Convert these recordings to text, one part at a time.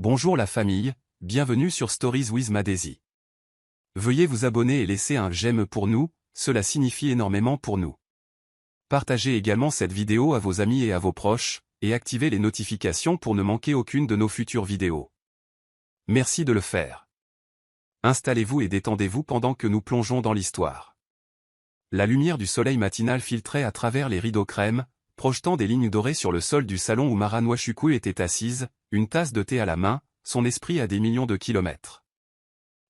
Bonjour la famille, bienvenue sur Stories with Madesi. Veuillez vous abonner et laisser un j'aime pour nous, cela signifie énormément pour nous. Partagez également cette vidéo à vos amis et à vos proches, et activez les notifications pour ne manquer aucune de nos futures vidéos. Merci de le faire. Installez-vous et détendez-vous pendant que nous plongeons dans l'histoire. La lumière du soleil matinal filtrait à travers les rideaux crème, projetant des lignes dorées sur le sol du salon où Mara Nwachukwu était assise, une tasse de thé à la main, son esprit à des millions de kilomètres.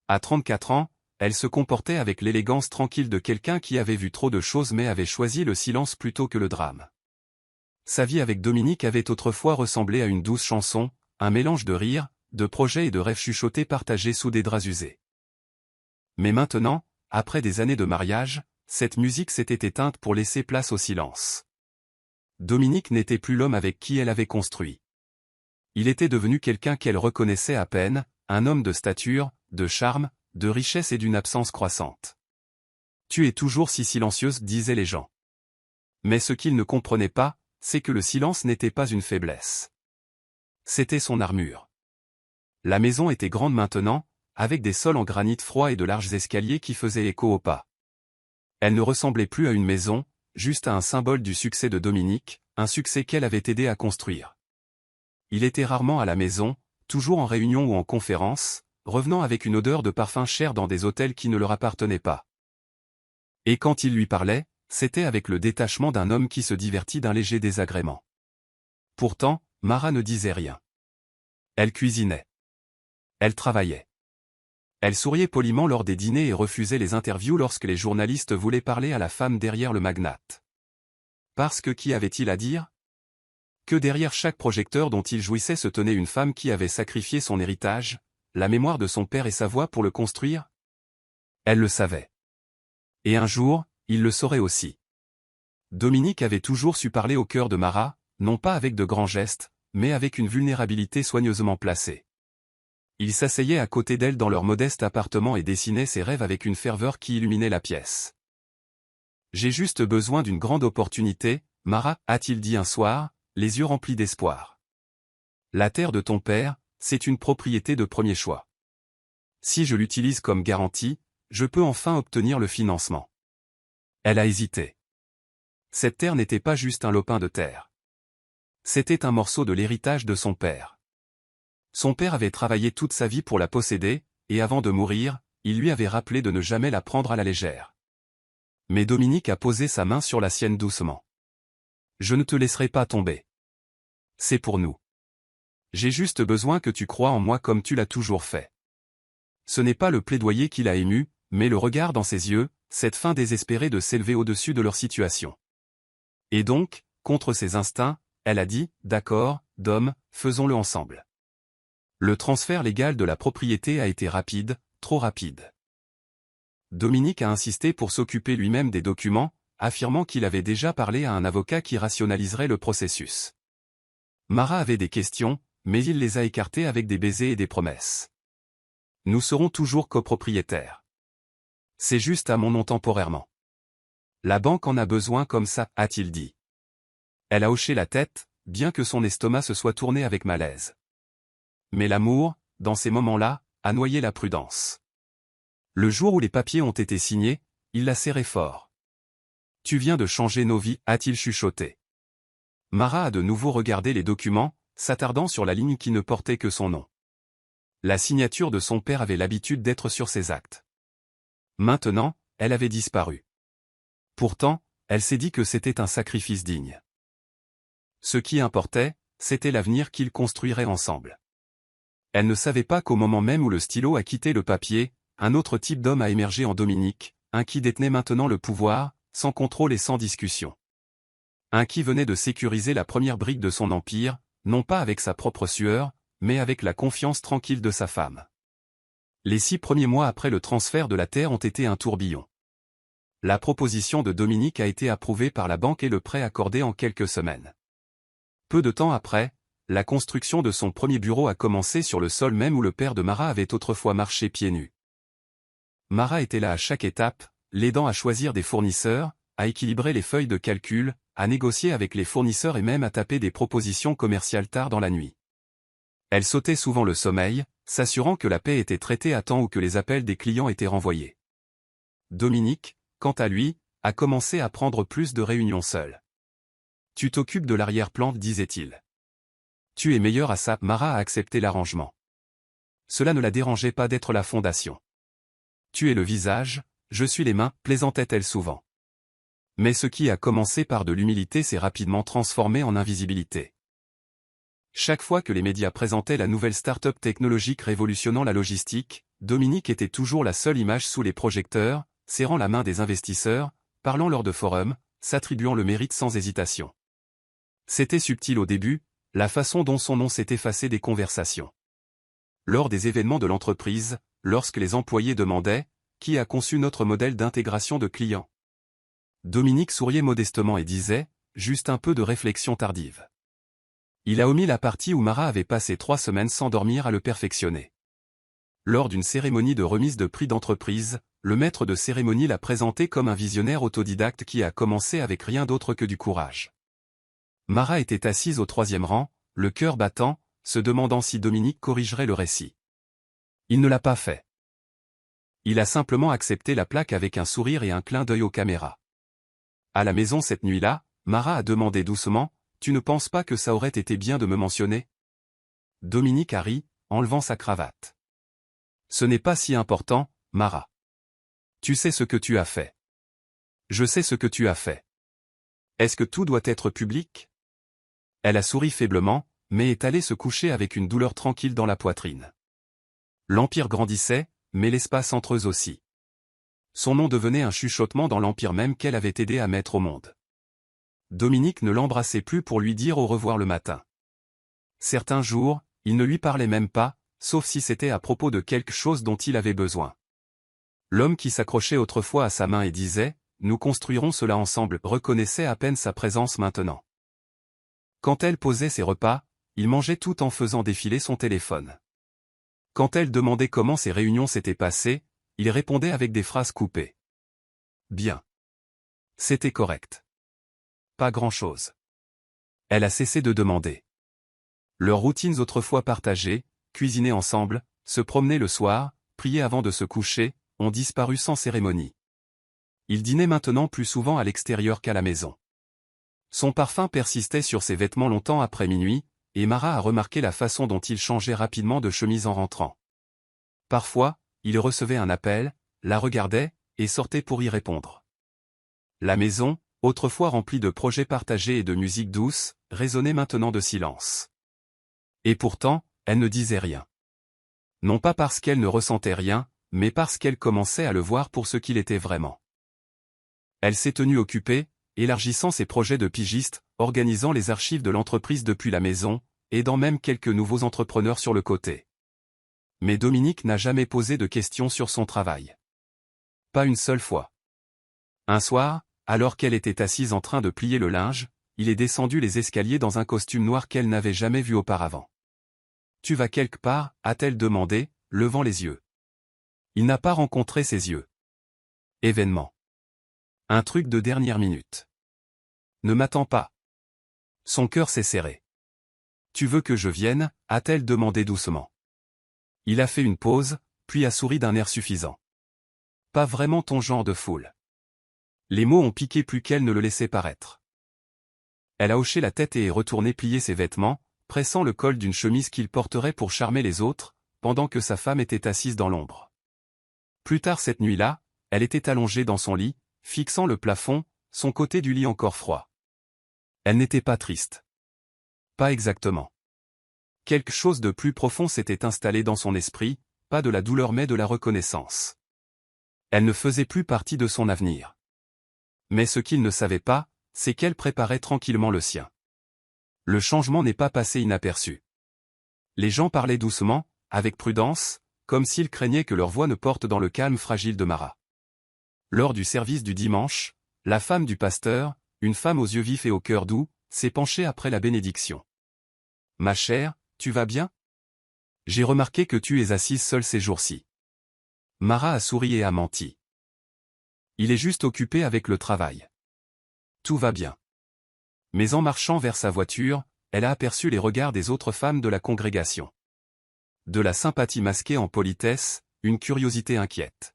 À 34 ans, elle se comportait avec l'élégance tranquille de quelqu'un qui avait vu trop de choses mais avait choisi le silence plutôt que le drame. Sa vie avec Dominique avait autrefois ressemblé à une douce chanson, un mélange de rires, de projets et de rêves chuchotés partagés sous des draps usés. Mais maintenant, après des années de mariage, cette musique s'était éteinte pour laisser place au silence. Dominique n'était plus l'homme avec qui elle avait construit. Il était devenu quelqu'un qu'elle reconnaissait à peine, un homme de stature, de charme, de richesse et d'une absence croissante. « Tu es toujours si silencieuse » disaient les gens. Mais ce qu'ils ne comprenaient pas, c'est que le silence n'était pas une faiblesse. C'était son armure. La maison était grande maintenant, avec des sols en granit froid et de larges escaliers qui faisaient écho aux pas. Elle ne ressemblait plus à une maison, juste à un symbole du succès de Dominique, un succès qu'elle avait aidé à construire. Il était rarement à la maison, toujours en réunion ou en conférence, revenant avec une odeur de parfum cher dans des hôtels qui ne leur appartenaient pas. Et quand il lui parlait, c'était avec le détachement d'un homme qui se divertit d'un léger désagrément. Pourtant, Mara ne disait rien. Elle cuisinait. Elle travaillait. Elle souriait poliment lors des dîners et refusait les interviews lorsque les journalistes voulaient parler à la femme derrière le magnate. Parce que qu'y avait-il à dire? Que derrière chaque projecteur dont il jouissait se tenait une femme qui avait sacrifié son héritage, la mémoire de son père et sa voix pour le construire? Elle le savait. Et un jour, il le saurait aussi. Dominique avait toujours su parler au cœur de Mara, non pas avec de grands gestes, mais avec une vulnérabilité soigneusement placée. Il s'asseyait à côté d'elle dans leur modeste appartement et dessinait ses rêves avec une ferveur qui illuminait la pièce. « J'ai juste besoin d'une grande opportunité, Mara, a-t-il dit un soir, les yeux remplis d'espoir. La terre de ton père, c'est une propriété de premier choix. Si je l'utilise comme garantie, je peux enfin obtenir le financement. » Elle a hésité. Cette terre n'était pas juste un lopin de terre. C'était un morceau de l'héritage de son père. Son père avait travaillé toute sa vie pour la posséder, et avant de mourir, il lui avait rappelé de ne jamais la prendre à la légère. Mais Dominique a posé sa main sur la sienne doucement. « Je ne te laisserai pas tomber. C'est pour nous. J'ai juste besoin que tu crois en moi comme tu l'as toujours fait. » Ce n'est pas le plaidoyer qui l'a ému, mais le regard dans ses yeux, cette faim désespérée de s'élever au-dessus de leur situation. Et donc, contre ses instincts, elle a dit « D'accord, Dom, faisons-le ensemble. » Le transfert légal de la propriété a été rapide, trop rapide. Dominique a insisté pour s'occuper lui-même des documents, affirmant qu'il avait déjà parlé à un avocat qui rationaliserait le processus. Mara avait des questions, mais il les a écartées avec des baisers et des promesses. « Nous serons toujours copropriétaires. C'est juste à mon nom temporairement. La banque en a besoin comme ça, a-t-il dit. » Elle a hoché la tête, bien que son estomac se soit tourné avec malaise. Mais l'amour, dans ces moments-là, a noyé la prudence. Le jour où les papiers ont été signés, il l'a serré fort. « Tu viens de changer nos vies » a-t-il chuchoté. Mara a de nouveau regardé les documents, s'attardant sur la ligne qui ne portait que son nom. La signature de son père avait l'habitude d'être sur ses actes. Maintenant, elle avait disparu. Pourtant, elle s'est dit que c'était un sacrifice digne. Ce qui importait, c'était l'avenir qu'ils construiraient ensemble. Elle ne savait pas qu'au moment même où le stylo a quitté le papier, un autre type d'homme a émergé en Dominique, un qui détenait maintenant le pouvoir, sans contrôle et sans discussion. Un qui venait de sécuriser la première brique de son empire, non pas avec sa propre sueur, mais avec la confiance tranquille de sa femme. Les 6 premiers mois après le transfert de la terre ont été un tourbillon. La proposition de Dominique a été approuvée par la banque et le prêt accordé en quelques semaines. Peu de temps après, la construction de son premier bureau a commencé sur le sol même où le père de Mara avait autrefois marché pieds nus. Mara était là à chaque étape, l'aidant à choisir des fournisseurs, à équilibrer les feuilles de calcul, à négocier avec les fournisseurs et même à taper des propositions commerciales tard dans la nuit. Elle sautait souvent le sommeil, s'assurant que la paie était traitée à temps ou que les appels des clients étaient renvoyés. Dominique, quant à lui, a commencé à prendre plus de réunions seul. Tu t'occupes de l'arrière-plan, disait-il. Tu es meilleur à ça. Mara a accepté l'arrangement. Cela ne la dérangeait pas d'être la fondation. Tu es le visage, je suis les mains, plaisantait-elle souvent. Mais ce qui a commencé par de l'humilité s'est rapidement transformé en invisibilité. Chaque fois que les médias présentaient la nouvelle start-up technologique révolutionnant la logistique, Dominique était toujours la seule image sous les projecteurs, serrant la main des investisseurs, parlant lors de forums, s'attribuant le mérite sans hésitation. C'était subtil au début, la façon dont son nom s'est effacé des conversations. Lors des événements de l'entreprise, lorsque les employés demandaient « Qui a conçu notre modèle d'intégration de clients ?» Dominique souriait modestement et disait « Juste un peu de réflexion tardive ». Il a omis la partie où Mara avait passé 3 semaines sans dormir à le perfectionner. Lors d'une cérémonie de remise de prix d'entreprise, le maître de cérémonie l'a présenté comme un visionnaire autodidacte qui a commencé avec rien d'autre que du courage. Mara était assise au 3e rang, le cœur battant, se demandant si Dominique corrigerait le récit. Il ne l'a pas fait. Il a simplement accepté la plaque avec un sourire et un clin d'œil aux caméras. À la maison cette nuit-là, Mara a demandé doucement « Tu ne penses pas que ça aurait été bien de me mentionner ?» Dominique a ri, enlevant sa cravate. « Ce n'est pas si important, Mara. Tu sais ce que tu as fait. Je sais ce que tu as fait. Est-ce que tout doit être public ?» Elle a souri faiblement, mais est allée se coucher avec une douleur tranquille dans la poitrine. L'Empire grandissait, mais l'espace entre eux aussi. Son nom devenait un chuchotement dans l'Empire même qu'elle avait aidé à mettre au monde. Dominique ne l'embrassait plus pour lui dire au revoir le matin. Certains jours, il ne lui parlait même pas, sauf si c'était à propos de quelque chose dont il avait besoin. L'homme qui s'accrochait autrefois à sa main et disait « Nous construirons cela ensemble » reconnaissait à peine sa présence maintenant. Quand elle posait ses repas, il mangeait tout en faisant défiler son téléphone. Quand elle demandait comment ses réunions s'étaient passées, il répondait avec des phrases coupées. Bien. C'était correct. Pas grand-chose. Elle a cessé de demander. Leurs routines autrefois partagées, cuisiner ensemble, se promener le soir, prier avant de se coucher, ont disparu sans cérémonie. Ils dînaient maintenant plus souvent à l'extérieur qu'à la maison. Son parfum persistait sur ses vêtements longtemps après minuit, et Mara a remarqué la façon dont il changeait rapidement de chemise en rentrant. Parfois, il recevait un appel, la regardait, et sortait pour y répondre. La maison, autrefois remplie de projets partagés et de musique douce, résonnait maintenant de silence. Et pourtant, elle ne disait rien. Non pas parce qu'elle ne ressentait rien, mais parce qu'elle commençait à le voir pour ce qu'il était vraiment. Elle s'est tenue occupée, élargissant ses projets de pigiste, organisant les archives de l'entreprise depuis la maison, aidant même quelques nouveaux entrepreneurs sur le côté. Mais Dominique n'a jamais posé de questions sur son travail. Pas une seule fois. Un soir, alors qu'elle était assise en train de plier le linge, il est descendu les escaliers dans un costume noir qu'elle n'avait jamais vu auparavant. « Tu vas quelque part ?» a-t-elle demandé, levant les yeux. Il n'a pas rencontré ses yeux. Événement. Un truc de dernière minute. Ne m'attends pas. Son cœur s'est serré. Tu veux que je vienne, a-t-elle demandé doucement. Il a fait une pause, puis a souri d'un air suffisant. Pas vraiment ton genre de foule. Les mots ont piqué plus qu'elle ne le laissait paraître. Elle a hoché la tête et est retournée plier ses vêtements, pressant le col d'une chemise qu'il porterait pour charmer les autres, pendant que sa femme était assise dans l'ombre. Plus tard cette nuit-là, elle était allongée dans son lit, fixant le plafond, son côté du lit encore froid. Elle n'était pas triste. Pas exactement. Quelque chose de plus profond s'était installé dans son esprit, pas de la douleur mais de la reconnaissance. Elle ne faisait plus partie de son avenir. Mais ce qu'il ne savait pas, c'est qu'elle préparait tranquillement le sien. Le changement n'est pas passé inaperçu. Les gens parlaient doucement, avec prudence, comme s'ils craignaient que leur voix ne porte dans le calme fragile de Mara. Lors du service du dimanche, la femme du pasteur, une femme aux yeux vifs et au cœur doux, s'est penchée après la bénédiction. « Ma chère, tu vas bien ? J'ai remarqué que tu es assise seule ces jours-ci. » Mara a souri et a menti. Il est juste occupé avec le travail. Tout va bien. Mais en marchant vers sa voiture, elle a aperçu les regards des autres femmes de la congrégation. De la sympathie masquée en politesse, une curiosité inquiète.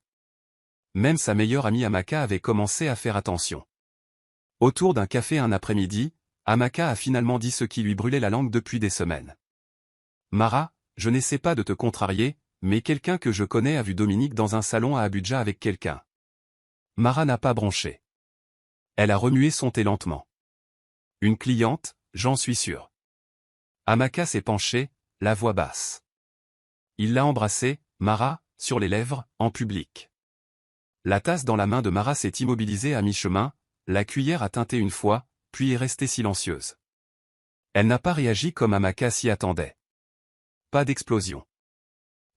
Même sa meilleure amie Amaka avait commencé à faire attention. Autour d'un café un après-midi, Amaka a finalement dit ce qui lui brûlait la langue depuis des semaines. Mara, je n'essaie pas de te contrarier, mais quelqu'un que je connais a vu Dominique dans un salon à Abuja avec quelqu'un. Mara n'a pas bronché. Elle a remué son thé lentement. Une cliente, j'en suis sûr. Amaka s'est penchée, la voix basse. Il l'a embrassée, Mara, sur les lèvres, en public. La tasse dans la main de Mara s'est immobilisée à mi-chemin, la cuillère a tinté une fois, puis est restée silencieuse. Elle n'a pas réagi comme Amaka s'y attendait. Pas d'explosion.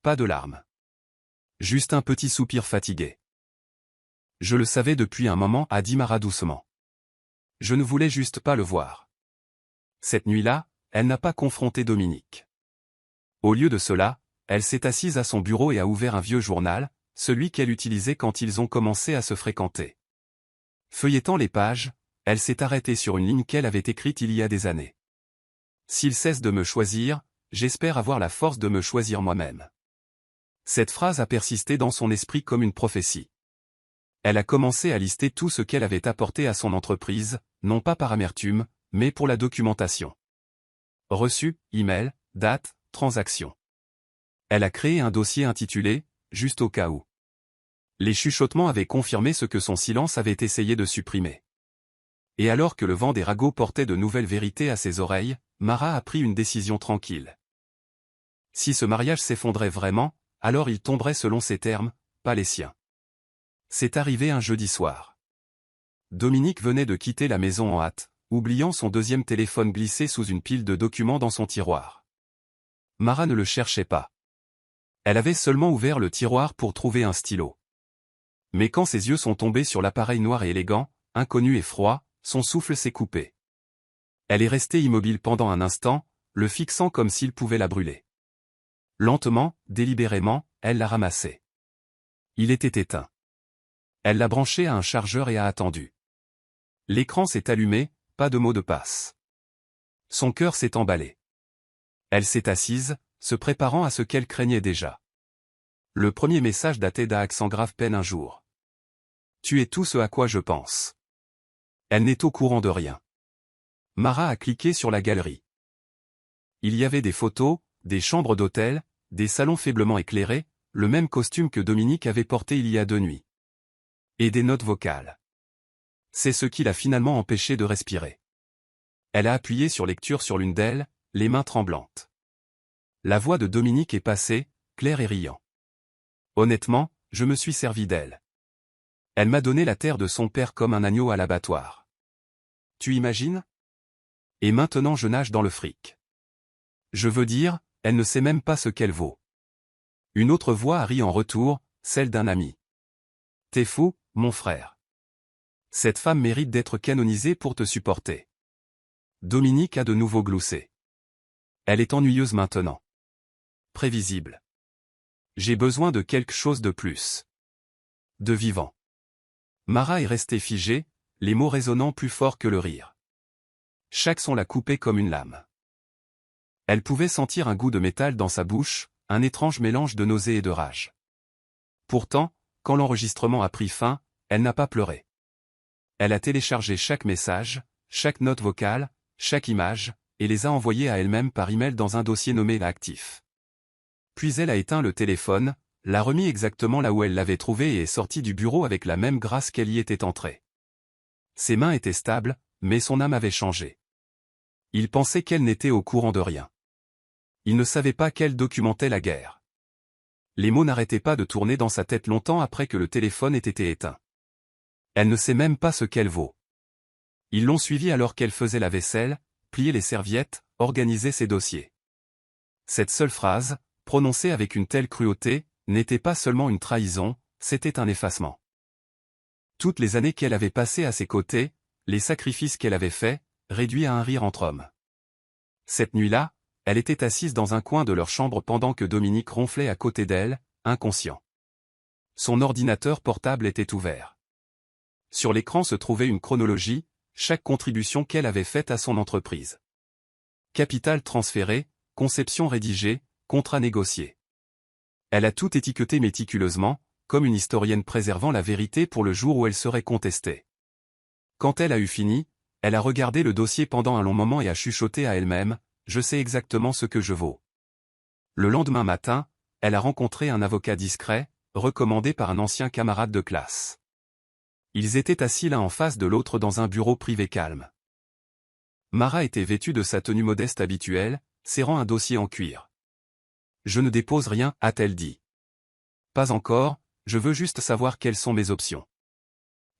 Pas de larmes. Juste un petit soupir fatigué. Je le savais depuis un moment, a dit Mara doucement. Je ne voulais juste pas le voir. Cette nuit-là, elle n'a pas confronté Dominique. Au lieu de cela, elle s'est assise à son bureau et a ouvert un vieux journal, celui qu'elle utilisait quand ils ont commencé à se fréquenter. Feuilletant les pages, elle s'est arrêtée sur une ligne qu'elle avait écrite il y a des années. S'il cesse de me choisir, j'espère avoir la force de me choisir moi-même. Cette phrase a persisté dans son esprit comme une prophétie. Elle a commencé à lister tout ce qu'elle avait apporté à son entreprise, non pas par amertume, mais pour la documentation. Reçu, email, date, transaction. Elle a créé un dossier intitulé « Juste au cas où ». Les chuchotements avaient confirmé ce que son silence avait essayé de supprimer. Et alors que le vent des ragots portait de nouvelles vérités à ses oreilles, Mara a pris une décision tranquille. Si ce mariage s'effondrait vraiment, alors il tomberait selon ses termes, pas les siens. C'est arrivé un jeudi soir. Dominique venait de quitter la maison en hâte, oubliant son deuxième téléphone glissé sous une pile de documents dans son tiroir. Mara ne le cherchait pas. Elle avait seulement ouvert le tiroir pour trouver un stylo. Mais quand ses yeux sont tombés sur l'appareil noir et élégant, inconnu et froid, son souffle s'est coupé. Elle est restée immobile pendant un instant, le fixant comme s'il pouvait la brûler. Lentement, délibérément, elle l'a ramassé. Il était éteint. Elle l'a branché à un chargeur et a attendu. L'écran s'est allumé, pas de mot de passe. Son cœur s'est emballé. Elle s'est assise, se préparant à ce qu'elle craignait déjà. Le premier message datait d'Accent grave peine un jour. Tu es tout ce à quoi je pense. Elle n'est au courant de rien. Mara a cliqué sur la galerie. Il y avait des photos, des chambres d'hôtel, des salons faiblement éclairés, le même costume que Dominique avait porté il y a 2 nuits. Et des notes vocales. C'est ce qui l'a finalement empêché de respirer. Elle a appuyé sur lecture sur l'une d'elles, les mains tremblantes. La voix de Dominique est passée, claire et riant. Honnêtement, je me suis servi d'elle. Elle m'a donné la terre de son père comme un agneau à l'abattoir. Tu imagines? Et maintenant je nage dans le fric. Je veux dire, elle ne sait même pas ce qu'elle vaut. Une autre voix a ri en retour, celle d'un ami. T'es fou, mon frère. Cette femme mérite d'être canonisée pour te supporter. Dominique a de nouveau gloussé. Elle est ennuyeuse maintenant. Prévisible. J'ai besoin de quelque chose de plus. De vivant. Mara est restée figée, les mots résonnant plus fort que le rire. Chaque son la coupait comme une lame. Elle pouvait sentir un goût de métal dans sa bouche, un étrange mélange de nausée et de rage. Pourtant, quand l'enregistrement a pris fin, elle n'a pas pleuré. Elle a téléchargé chaque message, chaque note vocale, chaque image, et les a envoyés à elle-même par email dans un dossier nommé Actif. Puis elle a éteint le téléphone, l'a remis exactement là où elle l'avait trouvé et est sortie du bureau avec la même grâce qu'elle y était entrée. Ses mains étaient stables, mais son âme avait changé. Il pensait qu'elle n'était au courant de rien. Il ne savait pas qu'elle documentait la guerre. Les mots n'arrêtaient pas de tourner dans sa tête longtemps après que le téléphone ait été éteint. Elle ne sait même pas ce qu'elle vaut. Ils l'ont suivie alors qu'elle faisait la vaisselle, pliait les serviettes, organisait ses dossiers. Cette seule phrase, prononcée avec une telle cruauté, n'était pas seulement une trahison, c'était un effacement. Toutes les années qu'elle avait passées à ses côtés, les sacrifices qu'elle avait faits, réduits à un rire entre hommes. Cette nuit-là, elle était assise dans un coin de leur chambre pendant que Dominique ronflait à côté d'elle, inconscient. Son ordinateur portable était ouvert. Sur l'écran se trouvait une chronologie, chaque contribution qu'elle avait faite à son entreprise. Capital transféré, conception rédigée, contrat négocié. Elle a tout étiqueté méticuleusement, comme une historienne préservant la vérité pour le jour où elle serait contestée. Quand elle a eu fini, elle a regardé le dossier pendant un long moment et a chuchoté à elle-même, « Je sais exactement ce que je vaux ». Le lendemain matin, elle a rencontré un avocat discret, recommandé par un ancien camarade de classe. Ils étaient assis l'un en face de l'autre dans un bureau privé calme. Mara était vêtue de sa tenue modeste habituelle, serrant un dossier en cuir. « Je ne dépose rien », a-t-elle dit. « Pas encore, je veux juste savoir quelles sont mes options. »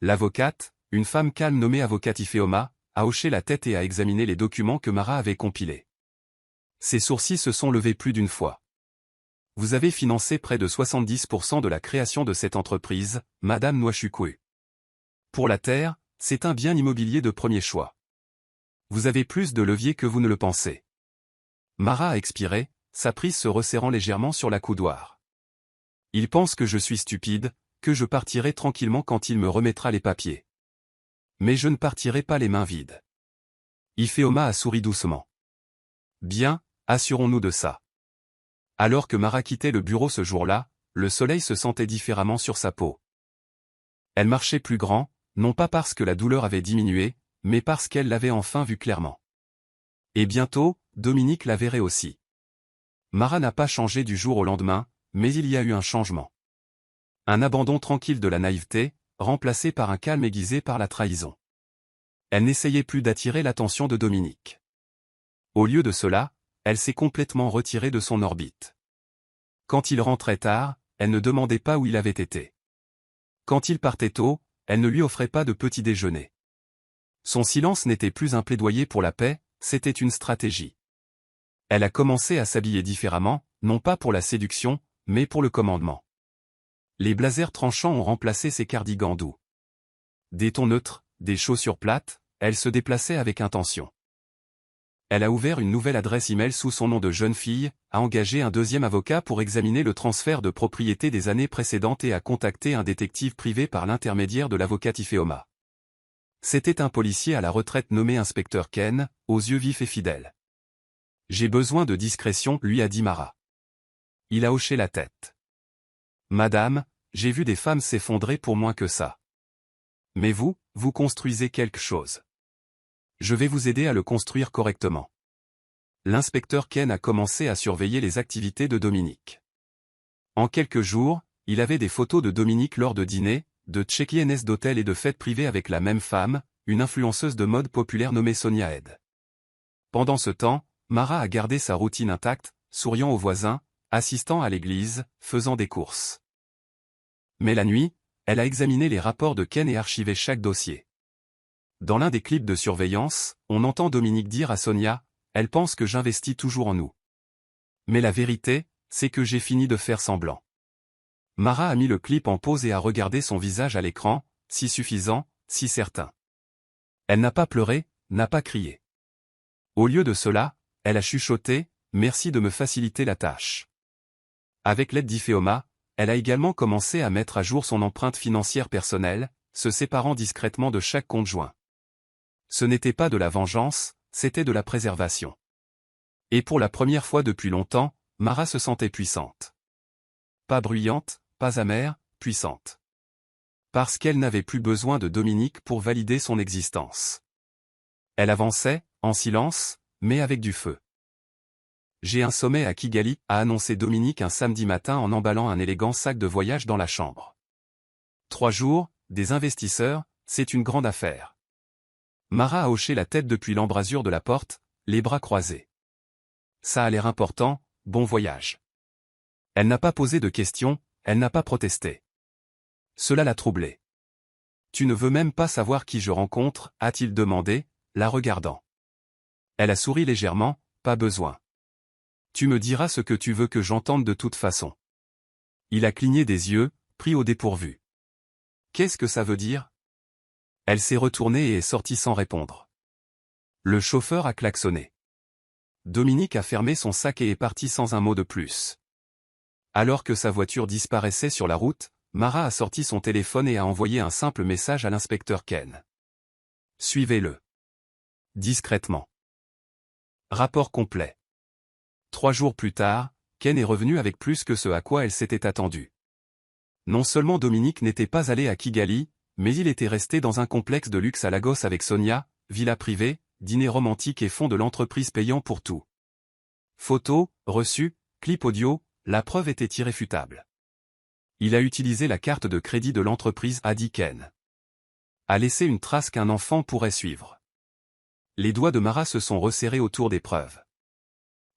L'avocate, une femme calme nommée avocat Ifeoma, a hoché la tête et a examiné les documents que Mara avait compilés. Ses sourcils se sont levés plus d'une fois. « Vous avez financé près de 70% de la création de cette entreprise, Madame Nwachukwu. Pour la terre, c'est un bien immobilier de premier choix. Vous avez plus de levier que vous ne le pensez. » Mara a expiré, sa prise se resserrant légèrement sur la coudoir. « Il pense que je suis stupide, que je partirai tranquillement quand il me remettra les papiers. Mais je ne partirai pas les mains vides. » Ifeoma a souri doucement. « Bien, assurons-nous de ça. » Alors que Mara quittait le bureau ce jour-là, le soleil se sentait différemment sur sa peau. Elle marchait plus grand, non pas parce que la douleur avait diminué, mais parce qu'elle l'avait enfin vu clairement. Et bientôt, Dominique la verrait aussi. Mara n'a pas changé du jour au lendemain, mais il y a eu un changement. Un abandon tranquille de la naïveté, remplacé par un calme aiguisé par la trahison. Elle n'essayait plus d'attirer l'attention de Dominique. Au lieu de cela, elle s'est complètement retirée de son orbite. Quand il rentrait tard, elle ne demandait pas où il avait été. Quand il partait tôt, elle ne lui offrait pas de petit déjeuner. Son silence n'était plus un plaidoyer pour la paix, c'était une stratégie. Elle a commencé à s'habiller différemment, non pas pour la séduction, mais pour le commandement. Les blazers tranchants ont remplacé ses cardigans doux. Des tons neutres, des chaussures plates, elle se déplaçait avec intention. Elle a ouvert une nouvelle adresse email sous son nom de jeune fille, a engagé un deuxième avocat pour examiner le transfert de propriété des années précédentes et a contacté un détective privé par l'intermédiaire de l'avocat Ifeoma. C'était un policier à la retraite nommé inspecteur Ken, aux yeux vifs et fidèles. « J'ai besoin de discrétion », lui a dit Mara. Il a hoché la tête. « Madame, j'ai vu des femmes s'effondrer pour moins que ça. Mais vous, vous construisez quelque chose. Je vais vous aider à le construire correctement. » L'inspecteur Ken a commencé à surveiller les activités de Dominique. En quelques jours, il avait des photos de Dominique lors de dîners, de check-ins d'hôtels et de fêtes privées avec la même femme, une influenceuse de mode populaire nommée Sonia Ed. Pendant ce temps, Mara a gardé sa routine intacte, souriant aux voisins, assistant à l'église, faisant des courses. Mais la nuit, elle a examiné les rapports de Ken et archivé chaque dossier. Dans l'un des clips de surveillance, on entend Dominique dire à Sonia, « Elle pense que j'investis toujours en nous. Mais la vérité, c'est que j'ai fini de faire semblant. » Mara a mis le clip en pause et a regardé son visage à l'écran, si suffisant, si certain. Elle n'a pas pleuré, n'a pas crié. Au lieu de cela, elle a chuchoté, « Merci de me faciliter la tâche. » Avec l'aide d'Ifeoma, elle a également commencé à mettre à jour son empreinte financière personnelle, se séparant discrètement de chaque compte joint. Ce n'était pas de la vengeance, c'était de la préservation. Et pour la première fois depuis longtemps, Mara se sentait puissante. Pas bruyante, pas amère, puissante. Parce qu'elle n'avait plus besoin de Dominique pour valider son existence. Elle avançait, en silence, mais avec du feu. « J'ai un sommet à Kigali », a annoncé Dominique un samedi matin en emballant un élégant sac de voyage dans la chambre. 3 jours, des investisseurs, c'est une grande affaire. Mara a hoché la tête depuis l'embrasure de la porte, les bras croisés. Ça a l'air important, bon voyage. Elle n'a pas posé de questions, elle n'a pas protesté. Cela l'a troublée. « Tu ne veux même pas savoir qui je rencontre ?» a-t-il demandé, la regardant. Elle a souri légèrement, « Pas besoin. Tu me diras ce que tu veux que j'entende de toute façon. » Il a cligné des yeux, pris au dépourvu. « Qu'est-ce que ça veut dire ?» Elle s'est retournée et est sortie sans répondre. Le chauffeur a klaxonné. Dominique a fermé son sac et est parti sans un mot de plus. Alors que sa voiture disparaissait sur la route, Mara a sorti son téléphone et a envoyé un simple message à l'inspecteur Ken. « Suivez-le. Discrètement. » Rapport complet. 3 jours plus tard, Ken est revenu avec plus que ce à quoi elle s'était attendue. Non seulement Dominique n'était pas allé à Kigali, mais il était resté dans un complexe de luxe à Lagos avec Sonia, villa privée, dîner romantique et fonds de l'entreprise payant pour tout. Photos, reçus, clips audio, la preuve était irréfutable. Il a utilisé la carte de crédit de l'entreprise, a dit Ken. A laissé une trace qu'un enfant pourrait suivre. Les doigts de Mara se sont resserrés autour des preuves.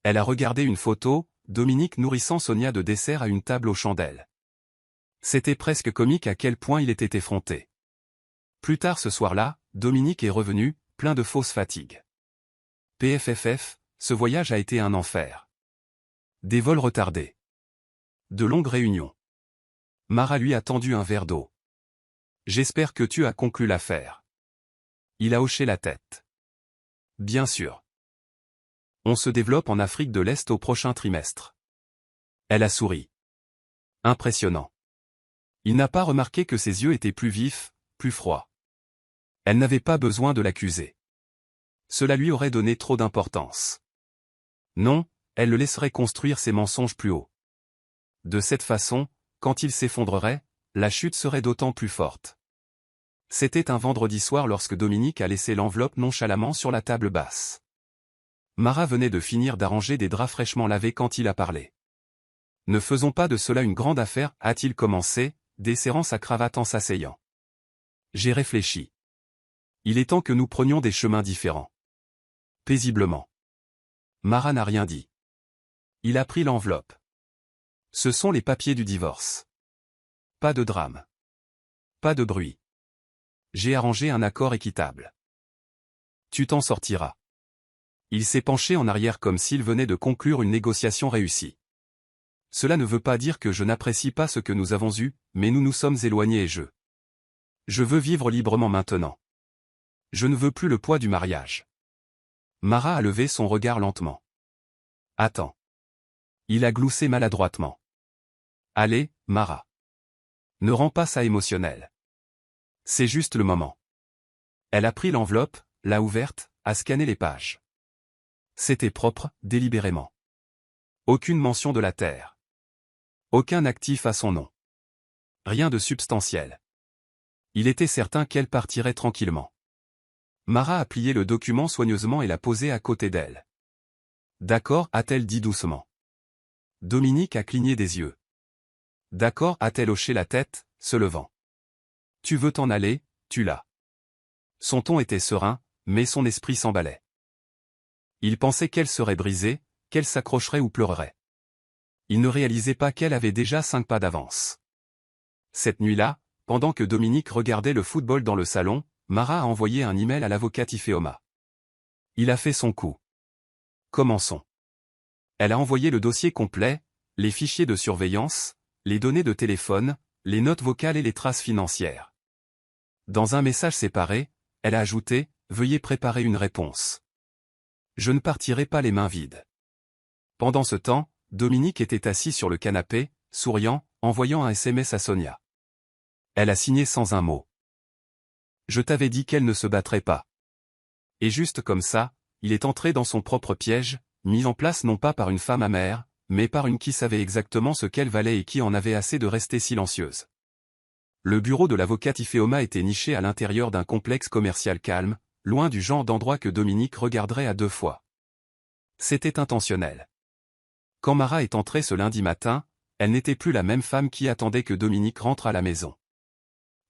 Elle a regardé une photo, Dominique nourrissant Sonia de dessert à une table aux chandelles. C'était presque comique à quel point il était effronté. Plus tard ce soir-là, Dominique est revenu, plein de fausse fatigue. PFFF, ce voyage a été un enfer. Des vols retardés. De longues réunions. Mara lui a tendu un verre d'eau. J'espère que tu as conclu l'affaire. Il a hoché la tête. Bien sûr. On se développe en Afrique de l'Est au prochain trimestre. Elle a souri. Impressionnant. Il n'a pas remarqué que ses yeux étaient plus vifs, plus froids. Elle n'avait pas besoin de l'accuser. Cela lui aurait donné trop d'importance. Non, elle le laisserait construire ses mensonges plus haut. De cette façon, quand il s'effondrerait, la chute serait d'autant plus forte. C'était un vendredi soir lorsque Dominique a laissé l'enveloppe nonchalamment sur la table basse. Mara venait de finir d'arranger des draps fraîchement lavés quand il a parlé. Ne faisons pas de cela une grande affaire, a-t-il commencé, desserrant sa cravate en s'asseyant. J'ai réfléchi. Il est temps que nous prenions des chemins différents. Paisiblement. Mara n'a rien dit. Il a pris l'enveloppe. Ce sont les papiers du divorce. Pas de drame. Pas de bruit. J'ai arrangé un accord équitable. Tu t'en sortiras. Il s'est penché en arrière comme s'il venait de conclure une négociation réussie. Cela ne veut pas dire que je n'apprécie pas ce que nous avons eu, mais nous nous sommes éloignés et je veux vivre librement maintenant. Je ne veux plus le poids du mariage. Mara a levé son regard lentement. Attends. Il a gloussé maladroitement. Allez, Mara. Ne rends pas ça émotionnel. C'est juste le moment. Elle a pris l'enveloppe, l'a ouverte, a scanné les pages. C'était propre, délibérément. Aucune mention de la terre. Aucun actif à son nom. Rien de substantiel. Il était certain qu'elle partirait tranquillement. Mara a plié le document soigneusement et l'a posé à côté d'elle. D'accord, a-t-elle dit doucement. Dominique a cligné des yeux. D'accord, a-t-elle hoché la tête, se levant. Tu veux t'en aller, tu l'as. Son ton était serein, mais son esprit s'emballait. Il pensait qu'elle serait brisée, qu'elle s'accrocherait ou pleurerait. Il ne réalisait pas qu'elle avait déjà 5 pas d'avance. Cette nuit-là, pendant que Dominique regardait le football dans le salon, Mara a envoyé un email à l'avocat Ifeoma. Il a fait son coup. Commençons. Elle a envoyé le dossier complet, les fichiers de surveillance, les données de téléphone, les notes vocales et les traces financières. Dans un message séparé, elle a ajouté « Veuillez préparer une réponse. Je ne partirai pas les mains vides. » Pendant ce temps, Dominique était assis sur le canapé, souriant, envoyant un SMS à Sonia. Elle a signé sans un mot. Je t'avais dit qu'elle ne se battrait pas. Et juste comme ça, il est entré dans son propre piège, mis en place non pas par une femme amère, mais par une qui savait exactement ce qu'elle valait et qui en avait assez de rester silencieuse. Le bureau de l'avocat Ifeoma était niché à l'intérieur d'un complexe commercial calme, loin du genre d'endroit que Dominique regarderait à 2 fois. C'était intentionnel. Quand Mara est entrée ce lundi matin, elle n'était plus la même femme qui attendait que Dominique rentre à la maison.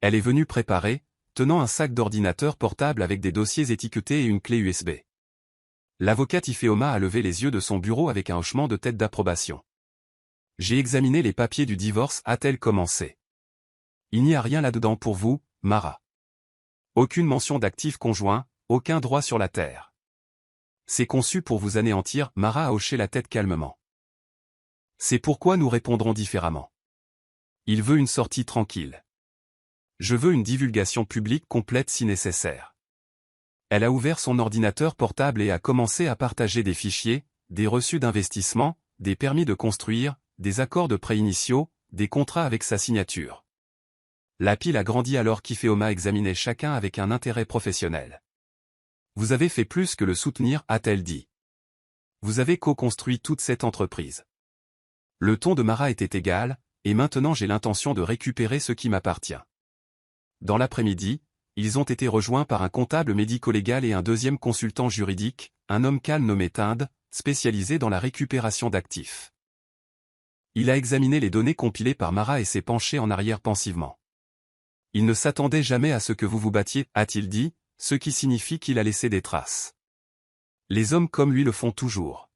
Elle est venue préparée, tenant un sac d'ordinateur portable avec des dossiers étiquetés et une clé USB. L'avocate Ifeoma a levé les yeux de son bureau avec un hochement de tête d'approbation. J'ai examiné les papiers du divorce, a-t-elle commencé. Il n'y a rien là-dedans pour vous, Mara. Aucune mention d'actifs conjoints, aucun droit sur la terre. C'est conçu pour vous anéantir, Mara a hoché la tête calmement. C'est pourquoi nous répondrons différemment. Il veut une sortie tranquille. Je veux une divulgation publique complète si nécessaire. Elle a ouvert son ordinateur portable et a commencé à partager des fichiers, des reçus d'investissement, des permis de construire, des accords de prêt initiaux, des contrats avec sa signature. La pile a grandi alors qu'Ifeoma examinait chacun avec un intérêt professionnel. Vous avez fait plus que le soutenir, a-t-elle dit. Vous avez co-construit toute cette entreprise. Le ton de Mara était égal, et maintenant j'ai l'intention de récupérer ce qui m'appartient. Dans l'après-midi, ils ont été rejoints par un comptable médico-légal et un deuxième consultant juridique, un homme calme nommé Tinde, spécialisé dans la récupération d'actifs. Il a examiné les données compilées par Mara et s'est penché en arrière pensivement. Il ne s'attendait jamais à ce que vous vous battiez, a-t-il dit, ce qui signifie qu'il a laissé des traces. Les hommes comme lui le font toujours.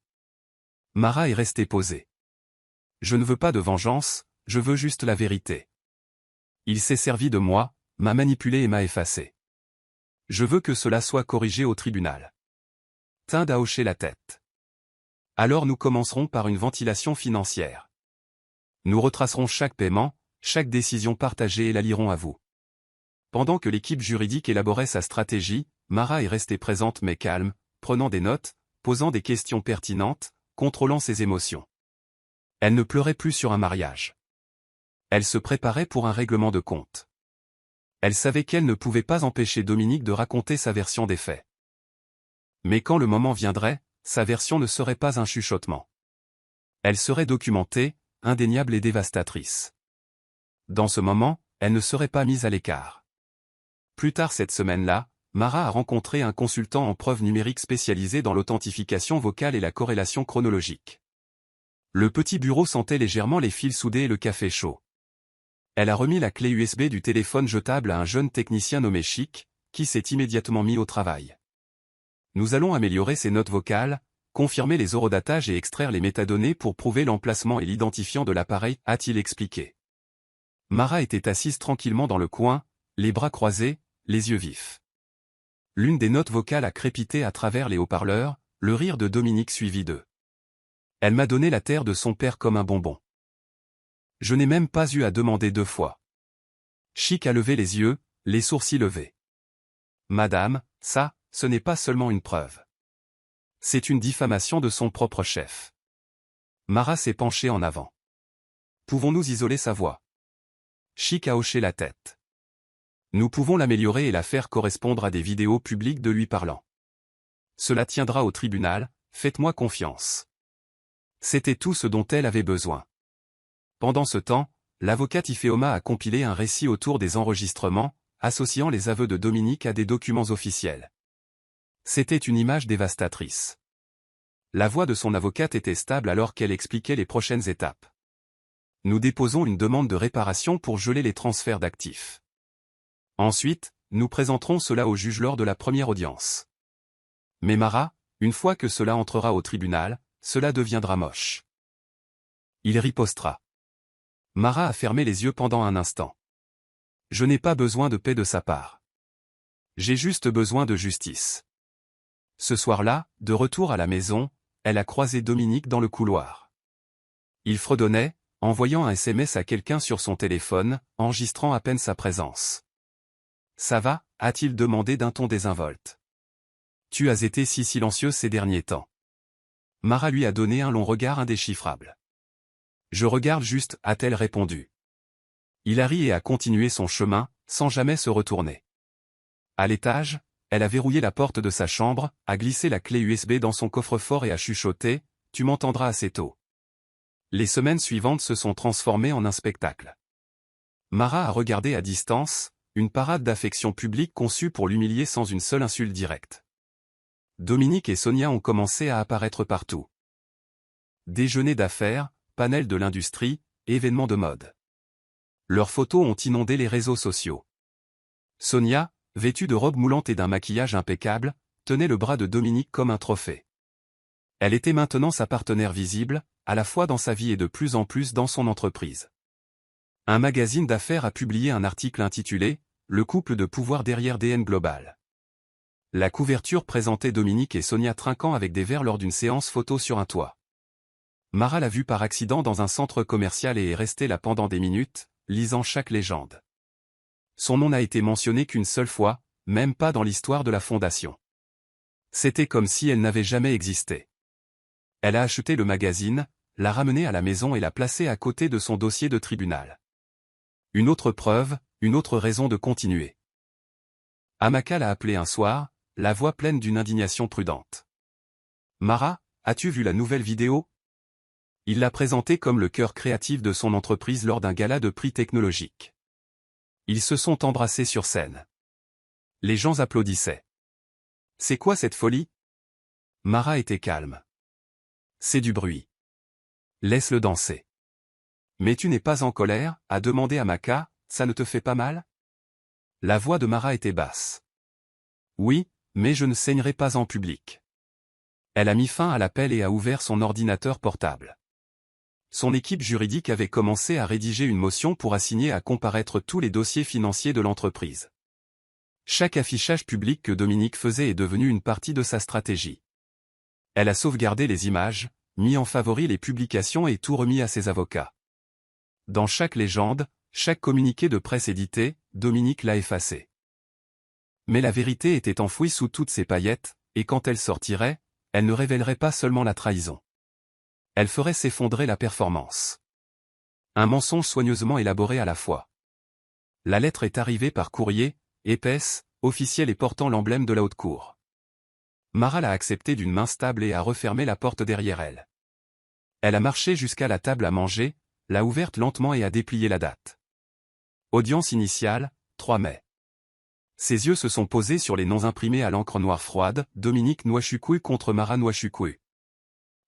Mara est restée posée. Je ne veux pas de vengeance, je veux juste la vérité. Il s'est servi de moi, m'a manipulé et m'a effacé. Je veux que cela soit corrigé au tribunal. Tinde a hoché la tête. Alors nous commencerons par une ventilation financière. Nous retracerons chaque paiement, chaque décision partagée et la lirons à vous. Pendant que l'équipe juridique élaborait sa stratégie, Mara est restée présente mais calme, prenant des notes, posant des questions pertinentes, contrôlant ses émotions. Elle ne pleurait plus sur un mariage. Elle se préparait pour un règlement de compte. Elle savait qu'elle ne pouvait pas empêcher Dominique de raconter sa version des faits. Mais quand le moment viendrait, sa version ne serait pas un chuchotement. Elle serait documentée, indéniable et dévastatrice. Dans ce moment, elle ne serait pas mise à l'écart. Plus tard cette semaine-là, Mara a rencontré un consultant en preuves numériques spécialisé dans l'authentification vocale et la corrélation chronologique. Le petit bureau sentait légèrement les fils soudés et le café chaud. Elle a remis la clé USB du téléphone jetable à un jeune technicien nommé Chic, qui s'est immédiatement mis au travail. Nous allons améliorer ces notes vocales, confirmer les horodatages et extraire les métadonnées pour prouver l'emplacement et l'identifiant de l'appareil, a-t-il expliqué. Mara était assise tranquillement dans le coin, les bras croisés, les yeux vifs. L'une des notes vocales a crépité à travers les haut-parleurs, le rire de Dominique suivi d'eux. Elle m'a donné la terre de son père comme un bonbon. Je n'ai même pas eu à demander 2 fois. Chic a levé les yeux, les sourcils levés. Madame, ça, ce n'est pas seulement une preuve. C'est une diffamation de son propre chef. Mara s'est penchée en avant. Pouvons-nous isoler sa voix? Chic a hoché la tête. Nous pouvons l'améliorer et la faire correspondre à des vidéos publiques de lui parlant. Cela tiendra au tribunal, faites-moi confiance. C'était tout ce dont elle avait besoin. Pendant ce temps, l'avocate Ifeoma a compilé un récit autour des enregistrements, associant les aveux de Dominique à des documents officiels. C'était une image dévastatrice. La voix de son avocate était stable alors qu'elle expliquait les prochaines étapes. Nous déposons une demande de réparation pour geler les transferts d'actifs. Ensuite, nous présenterons cela au juge lors de la première audience. Mais Mara, une fois que cela entrera au tribunal, cela deviendra moche. Il ripostera. Mara a fermé les yeux pendant un instant. Je n'ai pas besoin de paix de sa part. J'ai juste besoin de justice. Ce soir-là, de retour à la maison, elle a croisé Dominique dans le couloir. Il fredonnait, envoyant un SMS à quelqu'un sur son téléphone, enregistrant à peine sa présence. « Ça va » a-t-il demandé d'un ton désinvolte. « Tu as été si silencieuse ces derniers temps. » Mara lui a donné un long regard indéchiffrable. « Je regarde juste » a-t-elle répondu. Il a ri et a continué son chemin, sans jamais se retourner. À l'étage, elle a verrouillé la porte de sa chambre, a glissé la clé USB dans son coffre-fort et a chuchoté « Tu m'entendras assez tôt ». Les semaines suivantes se sont transformées en un spectacle. Mara a regardé à distance, une parade d'affection publique conçue pour l'humilier sans une seule insulte directe. Dominique et Sonia ont commencé à apparaître partout. Déjeuner d'affaires, panel de l'industrie, événements de mode. Leurs photos ont inondé les réseaux sociaux. Sonia, vêtue de robe moulante et d'un maquillage impeccable, tenait le bras de Dominique comme un trophée. Elle était maintenant sa partenaire visible, à la fois dans sa vie et de plus en plus dans son entreprise. Un magazine d'affaires a publié un article intitulé « Le couple de pouvoir derrière DN Global ». La couverture présentait Dominique et Sonia trinquant avec des verres lors d'une séance photo sur un toit. Mara l'a vue par accident dans un centre commercial et est restée là pendant des minutes, lisant chaque légende. Son nom n'a été mentionné qu'une seule fois, même pas dans l'histoire de la fondation. C'était comme si elle n'avait jamais existé. Elle a acheté le magazine, l'a ramené à la maison et l'a placé à côté de son dossier de tribunal. Une autre preuve, une autre raison de continuer. Amaka l'a appelé un soir, la voix pleine d'une indignation prudente. « Mara, as-tu vu la nouvelle vidéo ? Il l'a présenté comme le cœur créatif de son entreprise lors d'un gala de prix technologique. Ils se sont embrassés sur scène. Les gens applaudissaient. C'est quoi cette folie? Mara était calme. C'est du bruit. Laisse-le danser. Mais tu n'es pas en colère, a demandé Amaka, ça ne te fait pas mal? La voix de Mara était basse. Oui, mais je ne saignerai pas en public. Elle a mis fin à l'appel et a ouvert son ordinateur portable. Son équipe juridique avait commencé à rédiger une motion pour assigner à comparaître tous les dossiers financiers de l'entreprise. Chaque affichage public que Dominique faisait est devenu une partie de sa stratégie. Elle a sauvegardé les images, mis en favori les publications et tout remis à ses avocats. Dans chaque légende, chaque communiqué de presse édité, Dominique l'a effacé. Mais la vérité était enfouie sous toutes ces paillettes, et quand elle sortirait, elle ne révélerait pas seulement la trahison. Elle ferait s'effondrer la performance. Un mensonge soigneusement élaboré à la fois. La lettre est arrivée par courrier, épaisse, officielle et portant l'emblème de la haute cour. Mara l'a acceptée d'une main stable et a refermé la porte derrière elle. Elle a marché jusqu'à la table à manger, l'a ouverte lentement et a déplié la date. Audience initiale, 3 mai. Ses yeux se sont posés sur les noms imprimés à l'encre noire froide, Dominique Nwachukwu contre Mara Nwachukwu.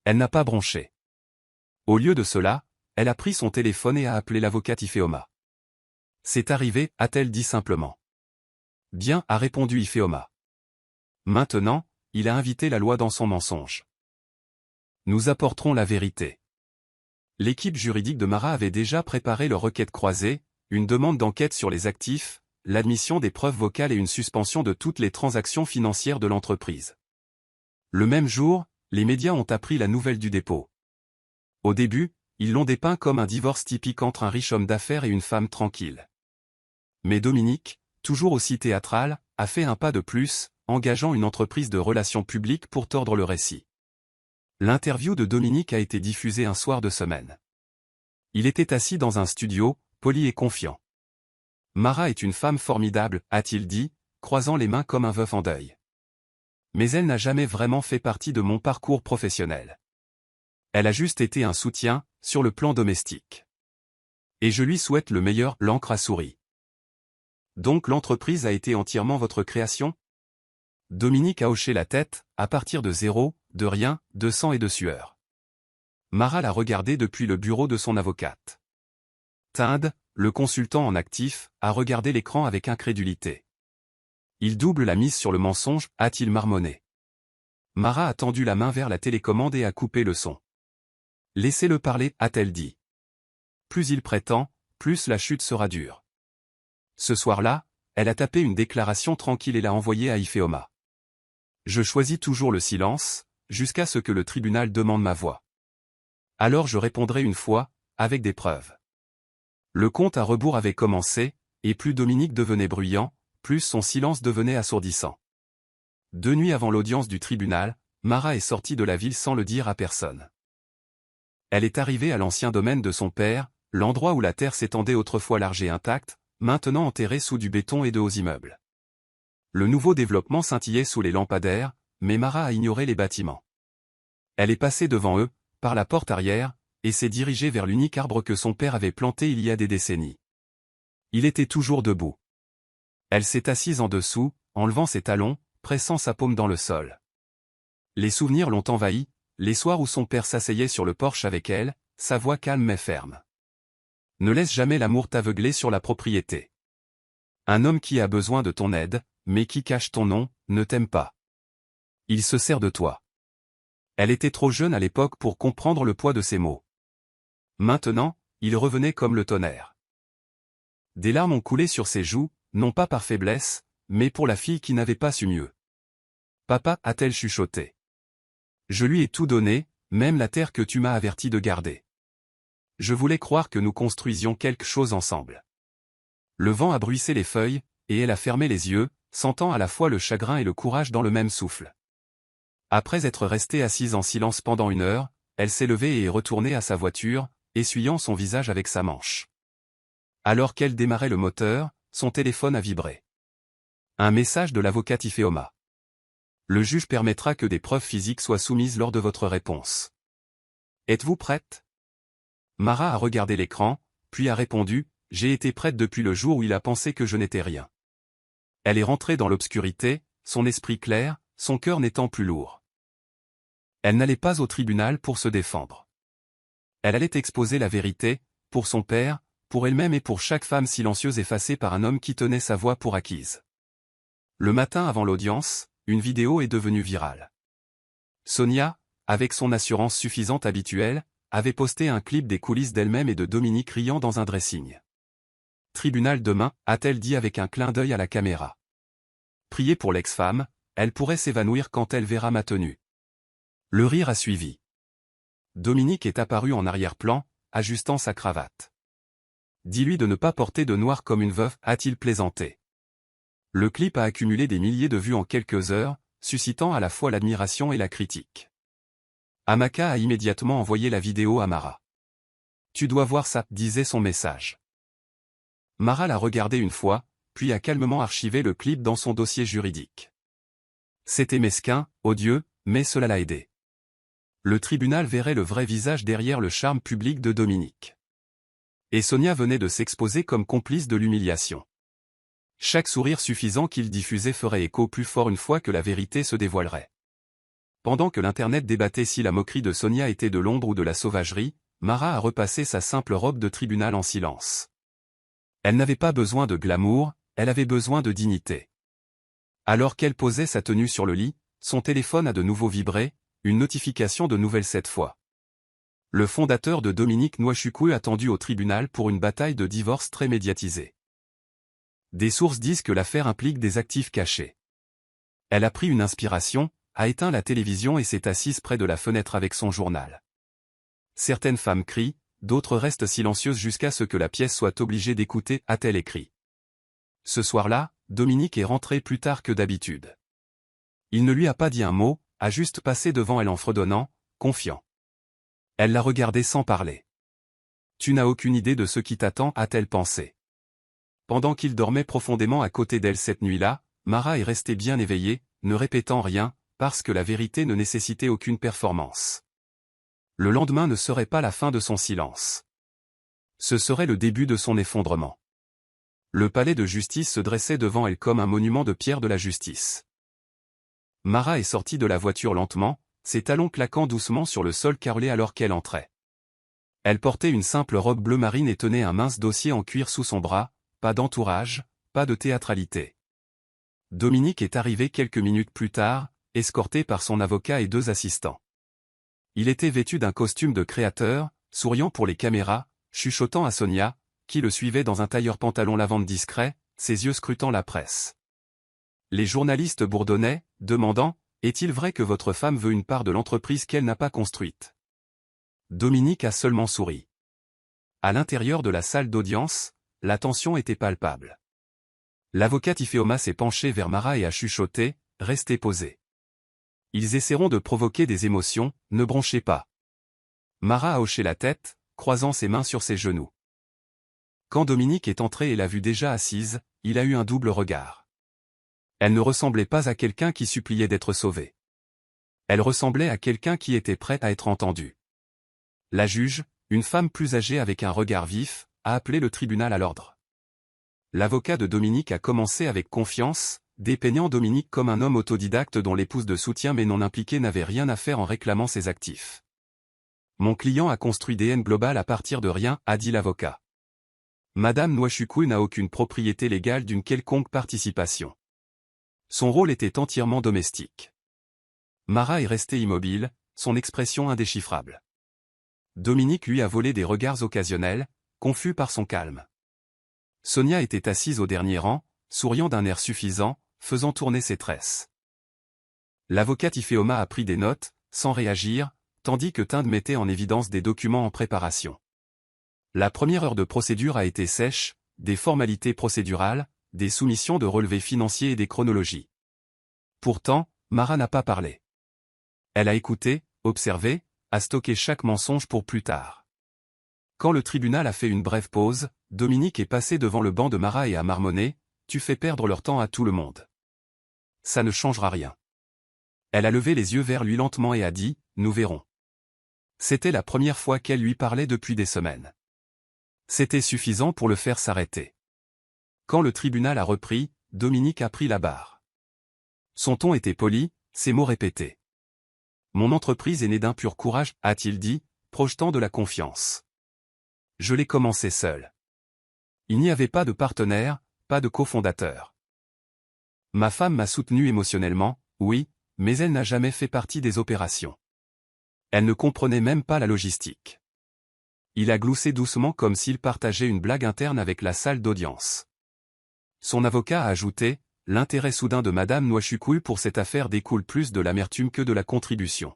Elle n'a pas bronché. Au lieu de cela, elle a pris son téléphone et a appelé l'avocate Ifeoma. C'est arrivé, a-t-elle dit simplement. Bien, a répondu Ifeoma. Maintenant, il a invité la loi dans son mensonge. Nous apporterons la vérité. L'équipe juridique de Mara avait déjà préparé leur requête croisée, une demande d'enquête sur les actifs, l'admission des preuves vocales et une suspension de toutes les transactions financières de l'entreprise. Le même jour, les médias ont appris la nouvelle du dépôt. Au début, ils l'ont dépeint comme un divorce typique entre un riche homme d'affaires et une femme tranquille. Mais Dominique, toujours aussi théâtral, a fait un pas de plus, engageant une entreprise de relations publiques pour tordre le récit. L'interview de Dominique a été diffusée un soir de semaine. Il était assis dans un studio, poli et confiant. Mara est une femme formidable, a-t-il dit, croisant les mains comme un veuf en deuil. Mais elle n'a jamais vraiment fait partie de mon parcours professionnel. Elle a juste été un soutien, sur le plan domestique. Et je lui souhaite le meilleur, l'encre a souri. Donc l'entreprise a été entièrement votre création? Dominique a hoché la tête, à partir de zéro, de rien, de sang et de sueur. Mara l'a regardé depuis le bureau de son avocate. Tinde, le consultant en actif, a regardé l'écran avec incrédulité. Il double la mise sur le mensonge, a-t-il marmonné. Mara a tendu la main vers la télécommande et a coupé le son. Laissez-le parler, a-t-elle dit. Plus il prétend, plus la chute sera dure. Ce soir-là, elle a tapé une déclaration tranquille et l'a envoyée à Ifeoma. Je choisis toujours le silence, jusqu'à ce que le tribunal demande ma voix. Alors je répondrai une fois, avec des preuves. Le compte à rebours avait commencé, et plus Dominique devenait bruyant, plus son silence devenait assourdissant. 2 nuits avant l'audience du tribunal, Mara est sortie de la ville sans le dire à personne. Elle est arrivée à l'ancien domaine de son père, l'endroit où la terre s'étendait autrefois large et intacte, maintenant enterrée sous du béton et de hauts immeubles. Le nouveau développement scintillait sous les lampadaires, mais Mara a ignoré les bâtiments. Elle est passée devant eux, par la porte arrière, et s'est dirigée vers l'unique arbre que son père avait planté il y a des décennies. Il était toujours debout. Elle s'est assise en dessous, enlevant ses talons, pressant sa paume dans le sol. Les souvenirs l'ont envahie, les soirs où son père s'asseyait sur le porche avec elle, sa voix calme mais ferme. Ne laisse jamais l'amour t'aveugler sur la propriété. Un homme qui a besoin de ton aide, mais qui cache ton nom, ne t'aime pas. Il se sert de toi. Elle était trop jeune à l'époque pour comprendre le poids de ces mots. Maintenant, il revenait comme le tonnerre. Des larmes ont coulé sur ses joues, non pas par faiblesse, mais pour la fille qui n'avait pas su mieux. Papa, a-t-elle chuchoté. Je lui ai tout donné, même la terre que tu m'as averti de garder. Je voulais croire que nous construisions quelque chose ensemble. Le vent a bruissé les feuilles, et elle a fermé les yeux, sentant à la fois le chagrin et le courage dans le même souffle. Après être restée assise en silence pendant 1 heure, elle s'est levée et est retournée à sa voiture, essuyant son visage avec sa manche. Alors qu'elle démarrait le moteur, son téléphone a vibré. Un message de l'avocate Ifeoma. Le juge permettra que des preuves physiques soient soumises lors de votre réponse. Êtes-vous prête? Mara a regardé l'écran, puis a répondu, « J'ai été prête depuis le jour où il a pensé que je n'étais rien. » Elle est rentrée dans l'obscurité, son esprit clair, son cœur n'étant plus lourd. Elle n'allait pas au tribunal pour se défendre. Elle allait exposer la vérité, pour son père, pour elle-même et pour chaque femme silencieuse effacée par un homme qui tenait sa voix pour acquise. Le matin avant l'audience, une vidéo est devenue virale. Sonia, avec son assurance suffisante habituelle, avait posté un clip des coulisses d'elle-même et de Dominique riant dans un dressing. « Tribunal demain », a-t-elle dit avec un clin d'œil à la caméra. Priez pour l'ex-femme, elle pourrait s'évanouir quand elle verra ma tenue. Le rire a suivi. Dominique est apparu en arrière-plan, ajustant sa cravate. « Dis-lui de ne pas porter de noir comme une veuve », a-t-il plaisanté. Le clip a accumulé des milliers de vues en quelques heures, suscitant à la fois l'admiration et la critique. Amaka a immédiatement envoyé la vidéo à Mara. « Tu dois voir ça », disait son message. Mara l'a regardé une fois, puis a calmement archivé le clip dans son dossier juridique. C'était mesquin, odieux, mais cela l'a aidé. Le tribunal verrait le vrai visage derrière le charme public de Dominique. Et Sonia venait de s'exposer comme complice de l'humiliation. Chaque sourire suffisant qu'il diffusait ferait écho plus fort une fois que la vérité se dévoilerait. Pendant que l'Internet débattait si la moquerie de Sonia était de l'ombre ou de la sauvagerie, Mara a repassé sa simple robe de tribunal en silence. Elle n'avait pas besoin de glamour, elle avait besoin de dignité. Alors qu'elle posait sa tenue sur le lit, son téléphone a de nouveau vibré, une notification de nouvelle cette fois. Le fondateur de Dominique Nwachukwu attendu au tribunal pour une bataille de divorce très médiatisée. Des sources disent que l'affaire implique des actifs cachés. Elle a pris une inspiration, a éteint la télévision et s'est assise près de la fenêtre avec son journal. Certaines femmes crient, d'autres restent silencieuses jusqu'à ce que la pièce soit obligée d'écouter, a-t-elle écrit. Ce soir-là, Dominique est rentré plus tard que d'habitude. Il ne lui a pas dit un mot, a juste passé devant elle en fredonnant, confiant. Elle l'a regardé sans parler. « Tu n'as aucune idée de ce qui t'attend », a-t-elle pensé. Pendant qu'il dormait profondément à côté d'elle cette nuit-là, Mara est restée bien éveillée, ne répétant rien, parce que la vérité ne nécessitait aucune performance. Le lendemain ne serait pas la fin de son silence. Ce serait le début de son effondrement. Le palais de justice se dressait devant elle comme un monument de pierre de la justice. Mara est sortie de la voiture lentement, ses talons claquant doucement sur le sol carrelé alors qu'elle entrait. Elle portait une simple robe bleu marine et tenait un mince dossier en cuir sous son bras, pas d'entourage, pas de théâtralité. Dominique est arrivé quelques minutes plus tard, escorté par son avocat et 2 assistants. Il était vêtu d'un costume de créateur, souriant pour les caméras, chuchotant à Sonia, qui le suivait dans un tailleur-pantalon lavande discret, ses yeux scrutant la presse. Les journalistes bourdonnaient, demandant « Est-il vrai que votre femme veut une part de l'entreprise qu'elle n'a pas construite ?» Dominique a seulement souri. À l'intérieur de la salle d'audience, la tension était palpable. L'avocat Ifeoma s'est penché vers Mara et a chuchoté « Restez posés. Ils essaieront de provoquer des émotions, ne bronchez pas. » Mara a hoché la tête, croisant ses mains sur ses genoux. Quand Dominique est entré et l'a vue déjà assise, il a eu un double regard. Elle ne ressemblait pas à quelqu'un qui suppliait d'être sauvé. Elle ressemblait à quelqu'un qui était prêt à être entendu. La juge, une femme plus âgée avec un regard vif, a appelé le tribunal à l'ordre. L'avocat de Dominique a commencé avec confiance, dépeignant Dominique comme un homme autodidacte dont l'épouse de soutien mais non impliquée n'avait rien à faire en réclamant ses actifs. « Mon client a construit DN Global à partir de rien », a dit l'avocat. Madame Nwachukwu n'a aucune propriété légale d'une quelconque participation. Son rôle était entièrement domestique. Mara est restée immobile, son expression indéchiffrable. Dominique lui a volé des regards occasionnels, confus par son calme. Sonia était assise au dernier rang, souriant d'un air suffisant, faisant tourner ses tresses. L'avocat Ifeoma a pris des notes, sans réagir, tandis que Tinde mettait en évidence des documents en préparation. La première heure de procédure a été sèche, des formalités procédurales, des soumissions de relevés financiers et des chronologies. Pourtant, Mara n'a pas parlé. Elle a écouté, observé, a stocké chaque mensonge pour plus tard. Quand le tribunal a fait une brève pause, Dominique est passé devant le banc de Mara et a marmonné « Tu fais perdre leur temps à tout le monde. Ça ne changera rien. » Elle a levé les yeux vers lui lentement et a dit « Nous verrons. » C'était la première fois qu'elle lui parlait depuis des semaines. C'était suffisant pour le faire s'arrêter. Quand le tribunal a repris, Dominique a pris la barre. Son ton était poli, ses mots répétés. « Mon entreprise est née d'un pur courage », a-t-il dit, projetant de la confiance. « Je l'ai commencé seul. Il n'y avait pas de partenaire, pas de cofondateur. Ma femme m'a soutenu émotionnellement, oui, mais elle n'a jamais fait partie des opérations. Elle ne comprenait même pas la logistique. » Il a gloussé doucement comme s'il partageait une blague interne avec la salle d'audience. Son avocat a ajouté, « L'intérêt soudain de Madame Nwachukwu pour cette affaire découle plus de l'amertume que de la contribution.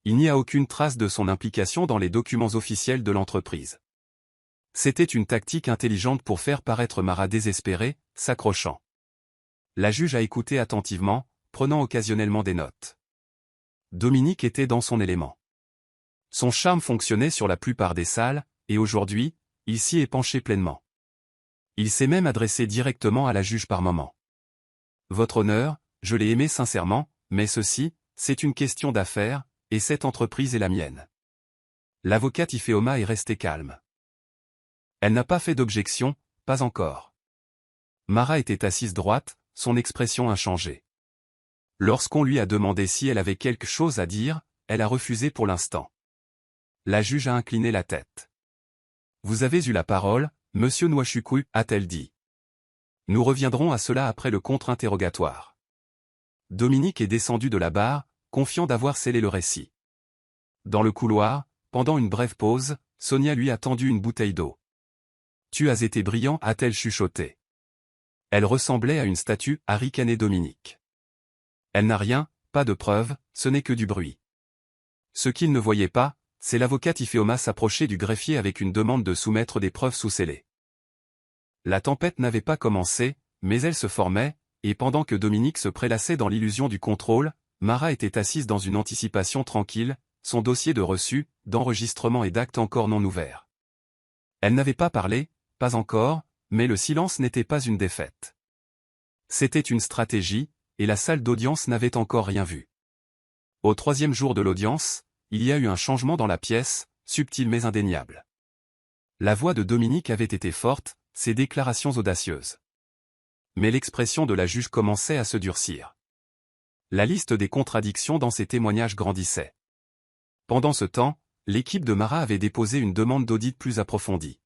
Il n'y a aucune trace de son implication dans les documents officiels de l'entreprise. C'était une tactique intelligente pour faire paraître Mara désespérée, s'accrochant. » La juge a écouté attentivement, prenant occasionnellement des notes. Dominique était dans son élément. Son charme fonctionnait sur la plupart des salles, et aujourd'hui, il s'y est penché pleinement. Il s'est même adressé directement à la juge par moment. « Votre honneur, je l'ai aimé sincèrement, mais ceci, c'est une question d'affaires, et cette entreprise est la mienne. » L'avocate Ifeoma est restée calme. Elle n'a pas fait d'objection, pas encore. Mara était assise droite, son expression inchangée. Lorsqu'on lui a demandé si elle avait quelque chose à dire, elle a refusé pour l'instant. La juge a incliné la tête. « Vous avez eu la parole, Monsieur Nwachukwu, a-t-elle dit. Nous reviendrons à cela après le contre-interrogatoire. » Dominique est descendu de la barre, confiant d'avoir scellé le récit. Dans le couloir, pendant une brève pause, Sonia lui a tendu une bouteille d'eau. « Tu as été brillant, a-t-elle chuchoté. Elle ressemblait à une statue, a ricané Dominique. Elle n'a rien, pas de preuves, ce n'est que du bruit. Ce qu'il ne voyait pas, c'est l'avocate Ifeoma s'approcher du greffier avec une demande de soumettre des preuves sous scellé. La tempête n'avait pas commencé, mais elle se formait, et pendant que Dominique se prélassait dans l'illusion du contrôle, Mara était assise dans une anticipation tranquille, son dossier de reçu, d'enregistrement et d'actes encore non ouverts. Elle n'avait pas parlé, pas encore, mais le silence n'était pas une défaite. C'était une stratégie, et la salle d'audience n'avait encore rien vu. Au troisième jour de l'audience, il y a eu un changement dans la pièce, subtil mais indéniable. La voix de Dominique avait été forte, ses déclarations audacieuses. Mais l'expression de la juge commençait à se durcir. La liste des contradictions dans ses témoignages grandissait. Pendant ce temps, l'équipe de Mara avait déposé une demande d'audit plus approfondie.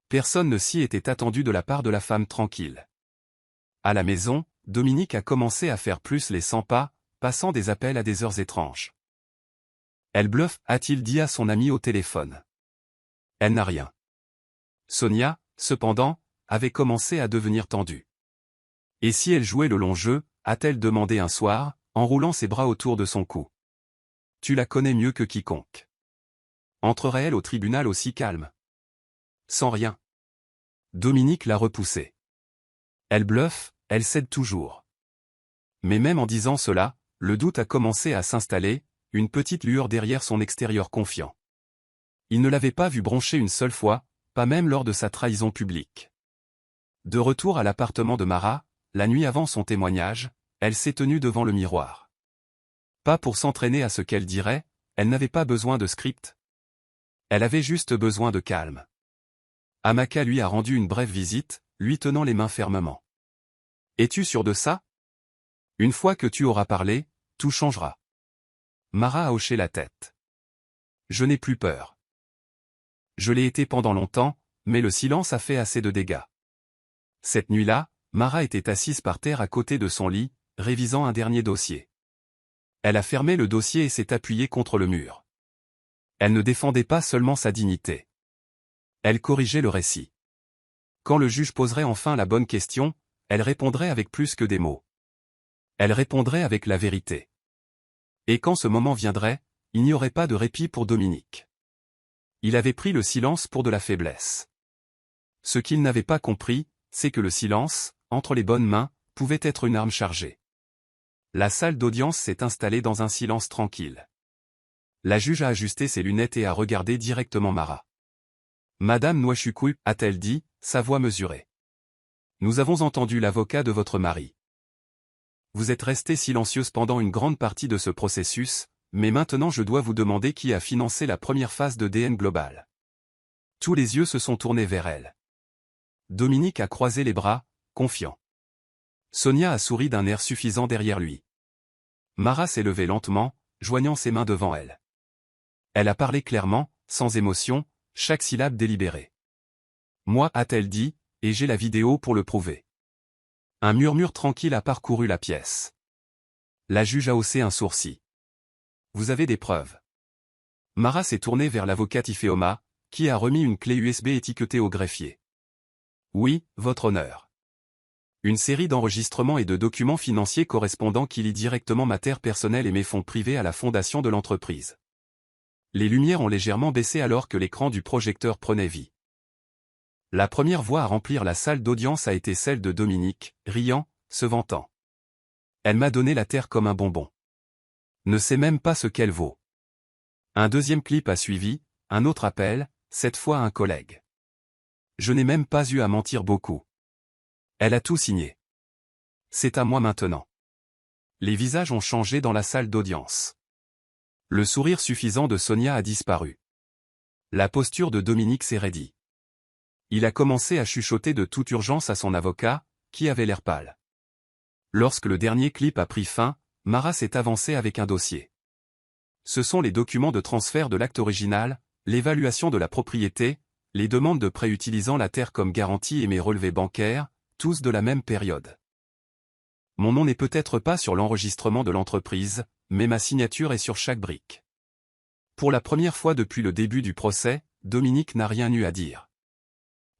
Personne ne s'y était attendu de la part de la femme tranquille. À la maison, Dominique a commencé à faire plus les 100 pas, passant des appels à des heures étranges. Elle bluffe, a-t-il dit à son ami au téléphone. Elle n'a rien. Sonia, cependant, avait commencé à devenir tendue. Et si elle jouait le long jeu, a-t-elle demandé un soir, en roulant ses bras autour de son cou. Tu la connais mieux que quiconque. Entrerait-elle au tribunal aussi calme? Sans rien. Dominique l'a repoussée. Elle bluffe, elle cède toujours. Mais même en disant cela, le doute a commencé à s'installer, une petite lueur derrière son extérieur confiant. Il ne l'avait pas vue broncher une seule fois, pas même lors de sa trahison publique. De retour à l'appartement de Mara, la nuit avant son témoignage, elle s'est tenue devant le miroir. Pas pour s'entraîner à ce qu'elle dirait, elle n'avait pas besoin de script. Elle avait juste besoin de calme. Amaka lui a rendu une brève visite, lui tenant les mains fermement. « Es-tu sûr de ça? Une fois que tu auras parlé, tout changera. » Mara a hoché la tête. « Je n'ai plus peur. Je l'ai été pendant longtemps, mais le silence a fait assez de dégâts. » Cette nuit-là, Mara était assise par terre à côté de son lit, révisant un dernier dossier. Elle a fermé le dossier et s'est appuyée contre le mur. Elle ne défendait pas seulement sa dignité. Elle corrigeait le récit. Quand le juge poserait enfin la bonne question, elle répondrait avec plus que des mots. Elle répondrait avec la vérité. Et quand ce moment viendrait, il n'y aurait pas de répit pour Dominique. Il avait pris le silence pour de la faiblesse. Ce qu'il n'avait pas compris, c'est que le silence, entre les bonnes mains, pouvait être une arme chargée. La salle d'audience s'est installée dans un silence tranquille. La juge a ajusté ses lunettes et a regardé directement Mara. « Madame Nwachukwu, a-t-elle dit, sa voix mesurée. Nous avons entendu l'avocat de votre mari. Vous êtes restée silencieuse pendant une grande partie de ce processus, mais maintenant je dois vous demander qui a financé la première phase de DN Global. Tous les yeux se sont tournés vers elle. Dominique a croisé les bras, confiant. Sonia a souri d'un air suffisant derrière lui. Mara s'est levée lentement, joignant ses mains devant elle. Elle a parlé clairement, sans émotion, chaque syllabe délibérée. Moi, a-t-elle dit, et j'ai la vidéo pour le prouver. Un murmure tranquille a parcouru la pièce. La juge a haussé un sourcil. Vous avez des preuves. Mara s'est tournée vers l'avocate Ifeoma, qui a remis une clé USB étiquetée au greffier. Oui, votre honneur. Une série d'enregistrements et de documents financiers correspondants qui lient directement ma terre personnelle et mes fonds privés à la fondation de l'entreprise. Les lumières ont légèrement baissé alors que l'écran du projecteur prenait vie. La première voix à remplir la salle d'audience a été celle de Dominique, riant, se vantant. Elle m'a donné la terre comme un bonbon. Ne sait même pas ce qu'elle vaut. Un deuxième clip a suivi, un autre appel, cette fois à un collègue. Je n'ai même pas eu à mentir beaucoup. Elle a tout signé. C'est à moi maintenant. Les visages ont changé dans la salle d'audience. Le sourire suffisant de Sonia a disparu. La posture de Dominique s'est raidie. Il a commencé à chuchoter de toute urgence à son avocat, qui avait l'air pâle. Lorsque le dernier clip a pris fin, Mara s'est avancée avec un dossier. Ce sont les documents de transfert de l'acte original, l'évaluation de la propriété, les demandes de prêt utilisant la terre comme garantie et mes relevés bancaires, tous de la même période. Mon nom n'est peut-être pas sur l'enregistrement de l'entreprise, mais ma signature est sur chaque brique. Pour la première fois depuis le début du procès, Dominique n'a rien eu à dire.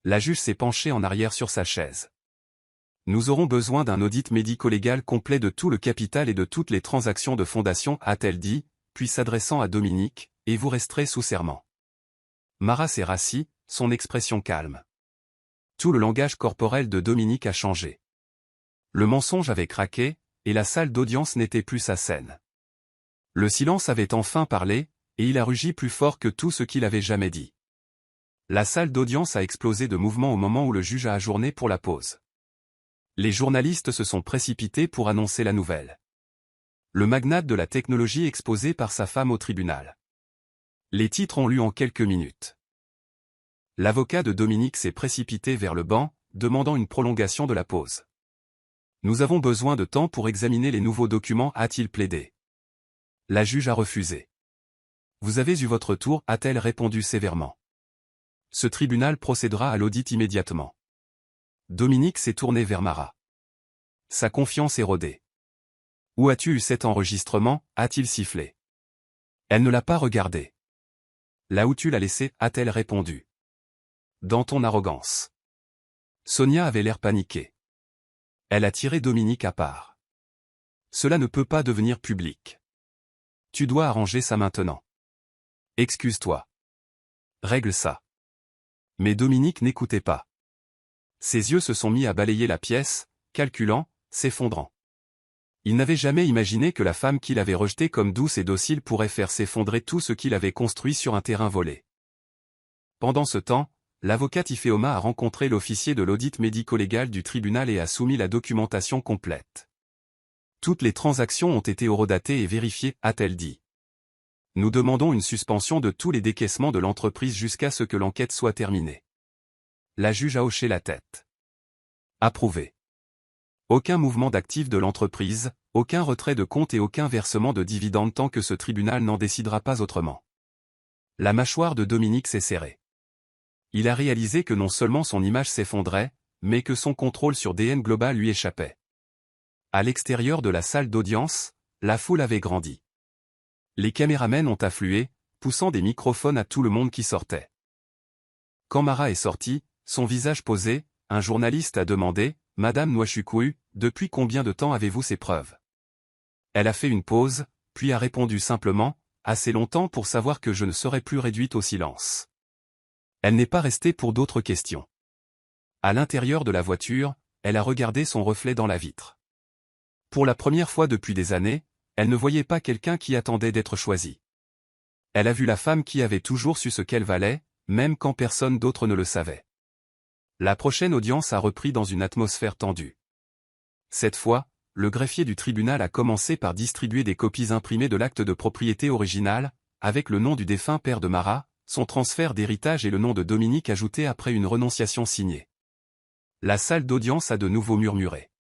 La juge s'est penchée en arrière sur sa chaise. Nous aurons besoin d'un audit médico-légal complet de tout le capital et de toutes les transactions de fondation, a-t-elle dit, puis s'adressant à Dominique, et vous resterez sous serment. Mara s'est rassie, son expression calme. Tout le langage corporel de Dominique a changé. Le mensonge avait craqué, et la salle d'audience n'était plus sa scène. Le silence avait enfin parlé, et il a rugi plus fort que tout ce qu'il avait jamais dit. La salle d'audience a explosé de mouvement au moment où le juge a ajourné pour la pause. Les journalistes se sont précipités pour annoncer la nouvelle. Le magnate de la technologie exposé par sa femme au tribunal. Les titres ont lu en quelques minutes. L'avocat de Dominique s'est précipité vers le banc, demandant une prolongation de la pause. Nous avons besoin de temps pour examiner les nouveaux documents, a-t-il plaidé. La juge a refusé. Vous avez eu votre tour, a-t-elle répondu sévèrement. Ce tribunal procédera à l'audit immédiatement. Dominique s'est tourné vers Mara. Sa confiance est rodée. Où as-tu eu cet enregistrement, a-t-il sifflé. Elle ne l'a pas regardé. Là où tu l'as laissé, a-t-elle répondu. Dans ton arrogance. Sonia avait l'air paniquée. Elle a tiré Dominique à part. Cela ne peut pas devenir public. Tu dois arranger ça maintenant. Excuse-toi. Règle ça. Mais Dominique n'écoutait pas. Ses yeux se sont mis à balayer la pièce, calculant, s'effondrant. Il n'avait jamais imaginé que la femme qu'il avait rejetée comme douce et docile pourrait faire s'effondrer tout ce qu'il avait construit sur un terrain volé. Pendant ce temps, l'avocate Ifeoma a rencontré l'officier de l'audit médico-légal du tribunal et a soumis la documentation complète. Toutes les transactions ont été horodatées et vérifiées, a-t-elle dit. Nous demandons une suspension de tous les décaissements de l'entreprise jusqu'à ce que l'enquête soit terminée. La juge a hoché la tête. Approuvé. Aucun mouvement d'actifs de l'entreprise, aucun retrait de compte et aucun versement de dividendes tant que ce tribunal n'en décidera pas autrement. La mâchoire de Dominique s'est serrée. Il a réalisé que non seulement son image s'effondrait, mais que son contrôle sur DN Global lui échappait. À l'extérieur de la salle d'audience, la foule avait grandi. Les caméramens ont afflué, poussant des microphones à tout le monde qui sortait. Quand Mara est sortie, son visage posé, un journaliste a demandé, « Madame Nwachukwu, depuis combien de temps avez-vous ces preuves ?» Elle a fait une pause, puis a répondu simplement, « Assez longtemps pour savoir que je ne serai plus réduite au silence. » Elle n'est pas restée pour d'autres questions. À l'intérieur de la voiture, elle a regardé son reflet dans la vitre. Pour la première fois depuis des années, elle ne voyait pas quelqu'un qui attendait d'être choisi. Elle a vu la femme qui avait toujours su ce qu'elle valait, même quand personne d'autre ne le savait. La prochaine audience a repris dans une atmosphère tendue. Cette fois, le greffier du tribunal a commencé par distribuer des copies imprimées de l'acte de propriété original, avec le nom du défunt père de Marat, son transfert d'héritage et le nom de Dominique ajouté après une renonciation signée. La salle d'audience a de nouveau murmuré.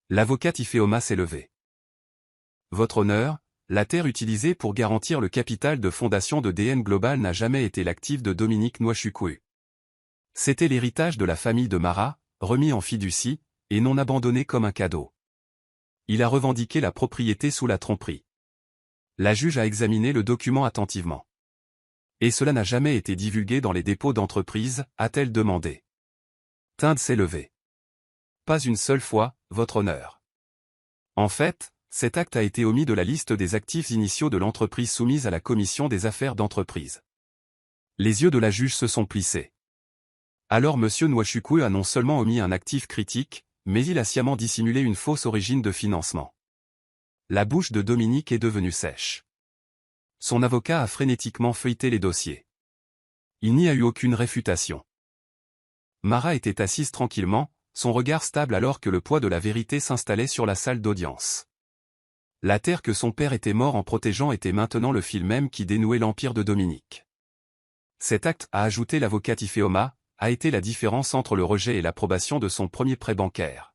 L'avocat Ifeoma s'est levé. Votre honneur, la terre utilisée pour garantir le capital de fondation de DN Global n'a jamais été l'actif de Dominique Nwachukwu. C'était l'héritage de la famille de Marat, remis en fiducie, et non abandonné comme un cadeau. Il a revendiqué la propriété sous la tromperie. La juge a examiné le document attentivement. Et cela n'a jamais été divulgué dans les dépôts d'entreprise, a-t-elle demandé. Tinde s'est levé. Pas une seule fois, votre honneur. En fait, cet acte a été omis de la liste des actifs initiaux de l'entreprise soumise à la commission des affaires d'entreprise. Les yeux de la juge se sont plissés. Alors M. Nwachukwu a non seulement omis un actif critique, mais il a sciemment dissimulé une fausse origine de financement. La bouche de Dominique est devenue sèche. Son avocat a frénétiquement feuilleté les dossiers. Il n'y a eu aucune réfutation. Marat était assise tranquillement, son regard stable alors que le poids de la vérité s'installait sur la salle d'audience. La terre que son père était mort en protégeant était maintenant le fil même qui dénouait l'empire de Dominique. Cet acte, a ajouté l'avocat Ifeoma, a été la différence entre le rejet et l'approbation de son premier prêt bancaire.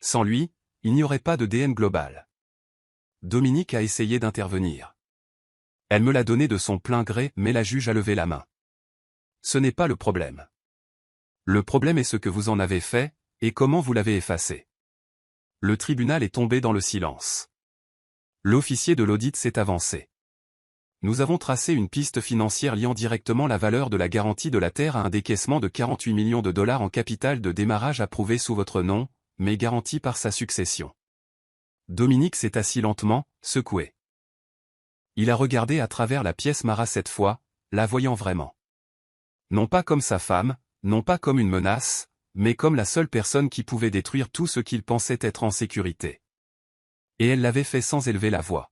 Sans lui, il n'y aurait pas de DN Global. Dominique a essayé d'intervenir. Elle me l'a donné de son plein gré, mais la juge a levé la main. Ce n'est pas le problème. Le problème est ce que vous en avez fait, et comment vous l'avez effacé. Le tribunal est tombé dans le silence. L'officier de l'audit s'est avancé. Nous avons tracé une piste financière liant directement la valeur de la garantie de la terre à un décaissement de 48 millions de dollars en capital de démarrage approuvé sous votre nom, mais garanti par sa succession. Dominique s'est assis lentement, secoué. Il a regardé à travers la pièce Marat cette fois, la voyant vraiment. Non pas comme sa femme, non pas comme une menace, mais comme la seule personne qui pouvait détruire tout ce qu'il pensait être en sécurité. Et elle l'avait fait sans élever la voix.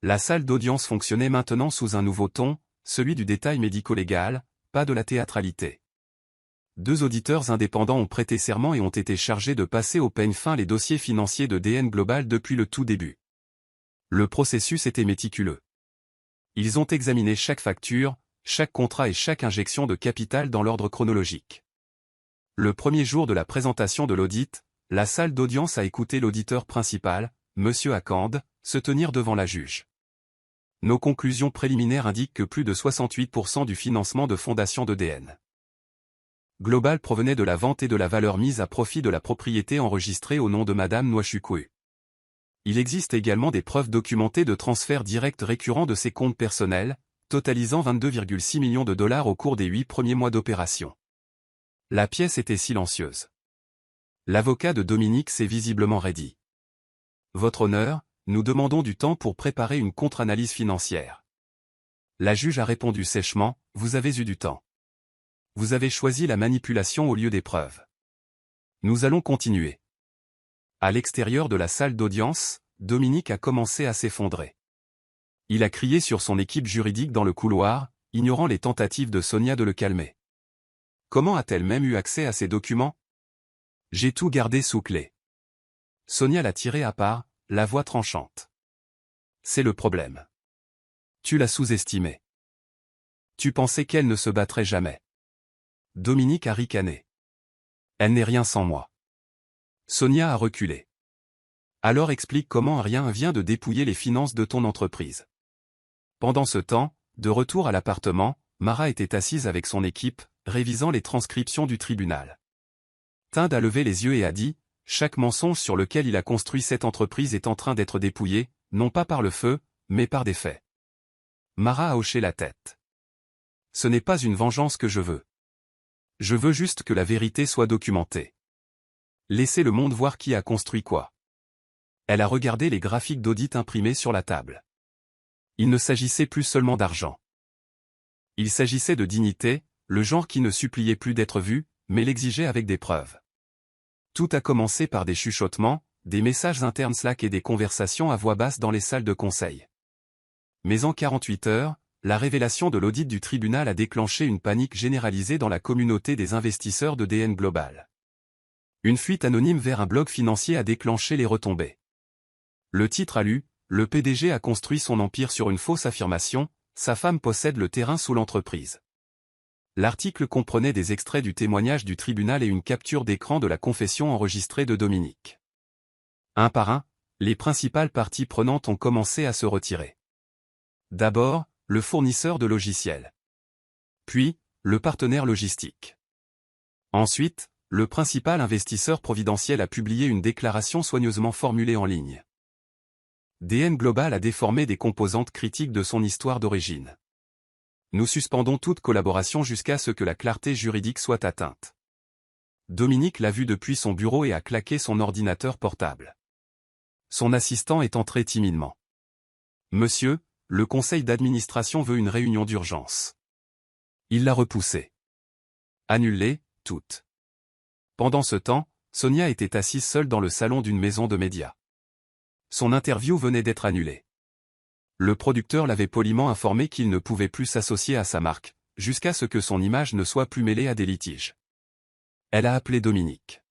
La salle d'audience fonctionnait maintenant sous un nouveau ton, celui du détail médico-légal, pas de la théâtralité. 2 auditeurs indépendants ont prêté serment et ont été chargés de passer au peigne fin les dossiers financiers de DN Global depuis le tout début. Le processus était méticuleux. Ils ont examiné chaque facture, chaque contrat et chaque injection de capital dans l'ordre chronologique. Le premier jour de la présentation de l'audit, la salle d'audience a écouté l'auditeur principal, M. Akande, se tenir devant la juge. Nos conclusions préliminaires indiquent que plus de 68% du financement de fondation de DN Global provenait de la vente et de la valeur mise à profit de la propriété enregistrée au nom de Madame Nwachukwu. Il existe également des preuves documentées de transferts directs récurrents de ses comptes personnels, totalisant 22,6 millions de dollars au cours des 8 premiers mois d'opération. La pièce était silencieuse. L'avocat de Dominique s'est visiblement raidi. Votre honneur, nous demandons du temps pour préparer une contre-analyse financière. La juge a répondu sèchement, vous avez eu du temps. Vous avez choisi la manipulation au lieu des preuves. Nous allons continuer. À l'extérieur de la salle d'audience, Dominique a commencé à s'effondrer. Il a crié sur son équipe juridique dans le couloir, ignorant les tentatives de Sonia de le calmer. Comment a-t-elle même eu accès à ces documents? J'ai tout gardé sous clé. Sonia l'a tiré à part, la voix tranchante. C'est le problème. Tu l'as sous-estimée. Tu pensais qu'elle ne se battrait jamais. Dominique a ricané. Elle n'est rien sans moi. Sonia a reculé. Alors explique comment rien vient de dépouiller les finances de ton entreprise. Pendant ce temps, de retour à l'appartement, Marat était assise avec son équipe, révisant les transcriptions du tribunal. Tinde a levé les yeux et a dit, chaque mensonge sur lequel il a construit cette entreprise est en train d'être dépouillé, non pas par le feu, mais par des faits. Marat a hoché la tête. Ce n'est pas une vengeance que je veux. Je veux juste que la vérité soit documentée. Laissez le monde voir qui a construit quoi. Elle a regardé les graphiques d'audit imprimés sur la table. Il ne s'agissait plus seulement d'argent. Il s'agissait de dignité, le genre qui ne suppliait plus d'être vu, mais l'exigeait avec des preuves. Tout a commencé par des chuchotements, des messages internes Slack et des conversations à voix basse dans les salles de conseil. Mais en 48 heures, la révélation de l'audit du tribunal a déclenché une panique généralisée dans la communauté des investisseurs de DN Global. Une fuite anonyme vers un blog financier a déclenché les retombées. Le titre a lu, le PDG a construit son empire sur une fausse affirmation, sa femme possède le terrain sous l'entreprise. L'article comprenait des extraits du témoignage du tribunal et une capture d'écran de la confession enregistrée de Dominique. Un par un, les principales parties prenantes ont commencé à se retirer. D'abord, le fournisseur de logiciels. Puis, le partenaire logistique. Ensuite, le principal investisseur providentiel a publié une déclaration soigneusement formulée en ligne. DN Global a déformé des composantes critiques de son histoire d'origine. Nous suspendons toute collaboration jusqu'à ce que la clarté juridique soit atteinte. Dominique l'a vu depuis son bureau et a claqué son ordinateur portable. Son assistant est entré timidement. Monsieur, le conseil d'administration veut une réunion d'urgence. Il l'a repoussée. Annulée, toutes. Pendant ce temps, Sonia était assise seule dans le salon d'une maison de médias. Son interview venait d'être annulée. Le producteur l'avait poliment informé qu'il ne pouvait plus s'associer à sa marque, jusqu'à ce que son image ne soit plus mêlée à des litiges. Elle a appelé Dominique.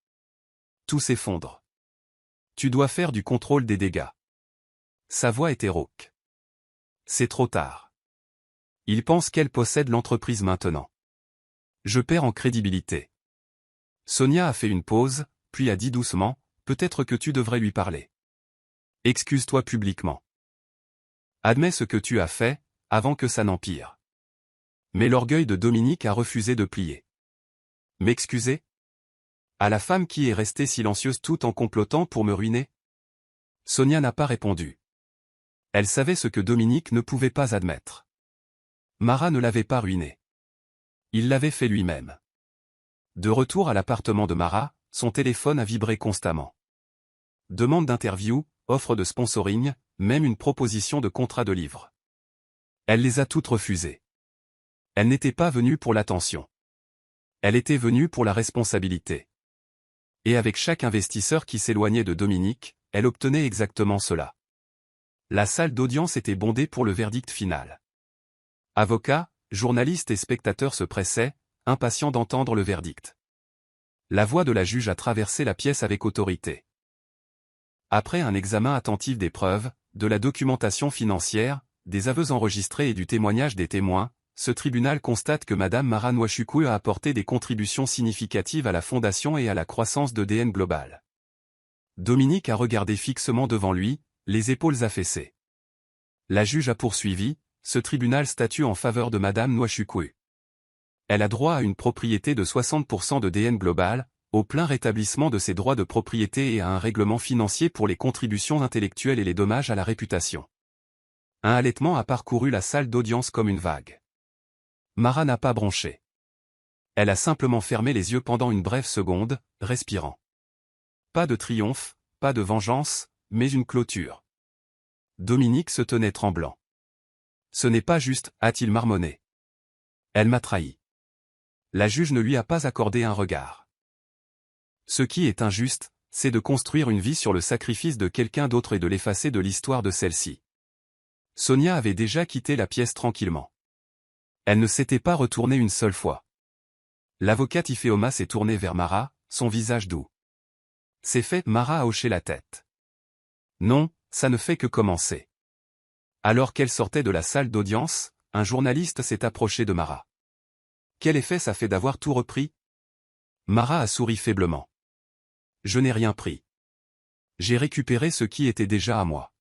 Tout s'effondre. Tu dois faire du contrôle des dégâts. Sa voix était rauque. C'est trop tard. Il pense qu'elle possède l'entreprise maintenant. Je perds en crédibilité. Sonia a fait une pause, puis a dit doucement, peut-être que tu devrais lui parler. Excuse-toi publiquement. Admets ce que tu as fait, avant que ça n'empire. Mais l'orgueil de Dominique a refusé de plier. M'excuser ? À la femme qui est restée silencieuse tout en complotant pour me ruiner ? Sonia n'a pas répondu. Elle savait ce que Dominique ne pouvait pas admettre. Mara ne l'avait pas ruiné. Il l'avait fait lui-même. De retour à l'appartement de Mara, son téléphone a vibré constamment. Demande d'interview, offre de sponsoring, même une proposition de contrat de livre. Elle les a toutes refusées. Elle n'était pas venue pour l'attention. Elle était venue pour la responsabilité. Et avec chaque investisseur qui s'éloignait de Dominique, elle obtenait exactement cela. La salle d'audience était bondée pour le verdict final. Avocats, journalistes et spectateurs se pressaient, impatients d'entendre le verdict. La voix de la juge a traversé la pièce avec autorité. Après un examen attentif des preuves, de la documentation financière, des aveux enregistrés et du témoignage des témoins, ce tribunal constate que Madame Mara Nwachukwu a apporté des contributions significatives à la fondation et à la croissance de DN Global. Dominique a regardé fixement devant lui, les épaules affaissées. La juge a poursuivi, ce tribunal statue en faveur de Madame Nwachukwu. Elle a droit à une propriété de 60% de DN Global, au plein rétablissement de ses droits de propriété et à un règlement financier pour les contributions intellectuelles et les dommages à la réputation. Un halètement a parcouru la salle d'audience comme une vague. Mara n'a pas bronché. Elle a simplement fermé les yeux pendant une brève seconde, respirant. Pas de triomphe, pas de vengeance, mais une clôture. Dominique se tenait tremblant. Ce n'est pas juste, a-t-il marmonné. Elle m'a trahi. La juge ne lui a pas accordé un regard. Ce qui est injuste, c'est de construire une vie sur le sacrifice de quelqu'un d'autre et de l'effacer de l'histoire de celle-ci. Sonia avait déjà quitté la pièce tranquillement. Elle ne s'était pas retournée une seule fois. L'avocate Ifeoma s'est tournée vers Mara, son visage doux. C'est fait, Mara a hoché la tête. Non, ça ne fait que commencer. Alors qu'elle sortait de la salle d'audience, un journaliste s'est approché de Mara. Quel effet ça fait d'avoir tout repris ? Mara a souri faiblement. Je n'ai rien pris. J'ai récupéré ce qui était déjà à moi.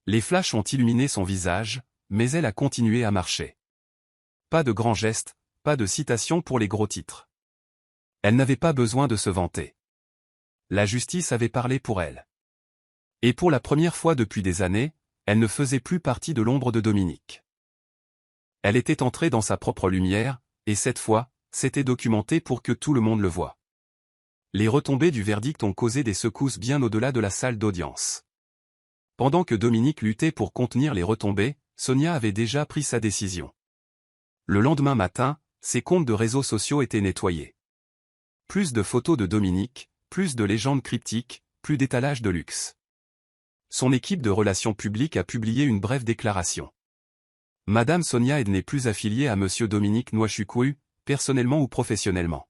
Les flashs ont illuminé son visage, mais elle a continué à marcher. Pas de grands gestes, pas de citations pour les gros titres. Elle n'avait pas besoin de se vanter. La justice avait parlé pour elle. Et pour la première fois depuis des années, elle ne faisait plus partie de l'ombre de Dominique. Elle était entrée dans sa propre lumière, et cette fois, c'était documenté pour que tout le monde le voie. Les retombées du verdict ont causé des secousses bien au-delà de la salle d'audience. Pendant que Dominique luttait pour contenir les retombées, Sonia avait déjà pris sa décision. Le lendemain matin, ses comptes de réseaux sociaux étaient nettoyés. Plus de photos de Dominique, plus de légendes cryptiques, plus d'étalage de luxe. Son équipe de relations publiques a publié une brève déclaration. Madame Sonia Ed n'est plus affiliée à Monsieur Dominique Nwachukwu, personnellement ou professionnellement.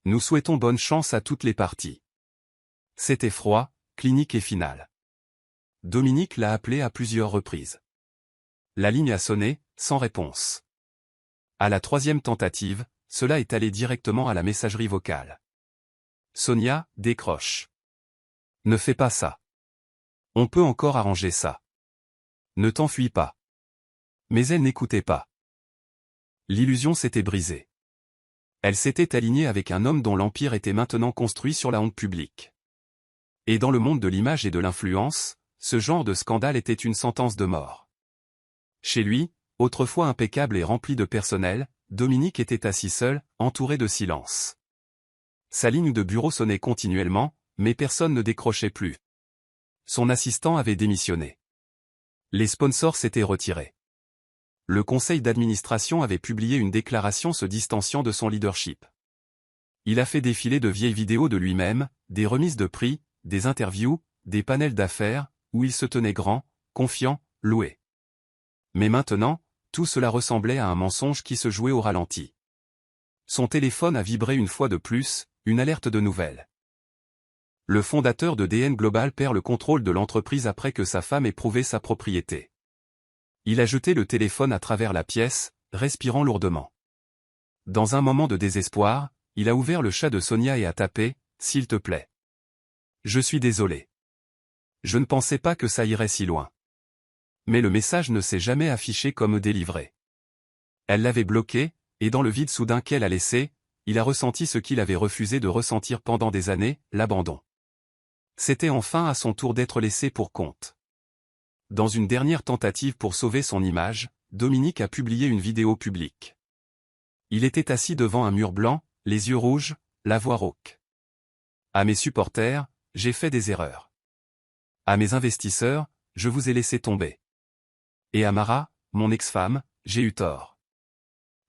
Nous souhaitons bonne chance à toutes les parties. C'était froid, clinique et final. Dominique l'a appelé à plusieurs reprises. La ligne a sonné, sans réponse. À la troisième tentative, cela est allé directement à la messagerie vocale. Sonia, décroche. Ne fais pas ça. On peut encore arranger ça. Ne t'enfuis pas. Mais elle n'écoutait pas. L'illusion s'était brisée. Elle s'était alignée avec un homme dont l'empire était maintenant construit sur la honte publique. Et dans le monde de l'image et de l'influence, ce genre de scandale était une sentence de mort. Chez lui, autrefois impeccable et rempli de personnel, Dominique était assis seul, entouré de silence. Sa ligne de bureau sonnait continuellement, mais personne ne décrochait plus. Son assistant avait démissionné. Les sponsors s'étaient retirés. Le conseil d'administration avait publié une déclaration se distanciant de son leadership. Il a fait défiler de vieilles vidéos de lui-même, des remises de prix, des interviews, des panels d'affaires, où il se tenait grand, confiant, loué. Mais maintenant, tout cela ressemblait à un mensonge qui se jouait au ralenti. Son téléphone a vibré une fois de plus, une alerte de nouvelles. Le fondateur de DN Global perd le contrôle de l'entreprise après que sa femme ait prouvé sa propriété. Il a jeté le téléphone à travers la pièce, respirant lourdement. Dans un moment de désespoir, il a ouvert le chat de Sonia et a tapé « S'il te plaît. Je suis désolé. Je ne pensais pas que ça irait si loin. » Mais le message ne s'est jamais affiché comme délivré. Elle l'avait bloqué, et dans le vide soudain qu'elle a laissé, il a ressenti ce qu'il avait refusé de ressentir pendant des années, l'abandon. C'était enfin à son tour d'être laissé pour compte. Dans une dernière tentative pour sauver son image, Dominique a publié une vidéo publique. Il était assis devant un mur blanc, les yeux rouges, la voix rauque. À mes supporters, j'ai fait des erreurs. À mes investisseurs, je vous ai laissé tomber. Et à Mara, mon ex-femme, j'ai eu tort.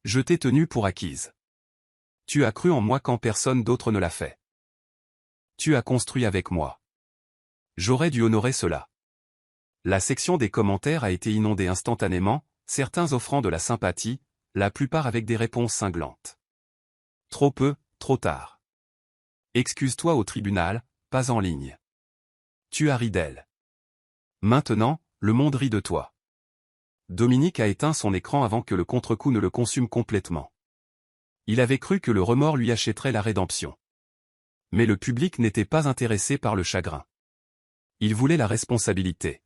Je t'ai tenue pour acquise. Tu as cru en moi quand personne d'autre ne l'a fait. Tu as construit avec moi. J'aurais dû honorer cela. La section des commentaires a été inondée instantanément, certains offrant de la sympathie, la plupart avec des réponses cinglantes. Trop peu, trop tard. Excuse-toi au tribunal, pas en ligne. Tu as ri d'elle. Maintenant, le monde rit de toi. Dominique a éteint son écran avant que le contre-coup ne le consume complètement. Il avait cru que le remords lui achèterait la rédemption. Mais le public n'était pas intéressé par le chagrin. Il voulait la responsabilité.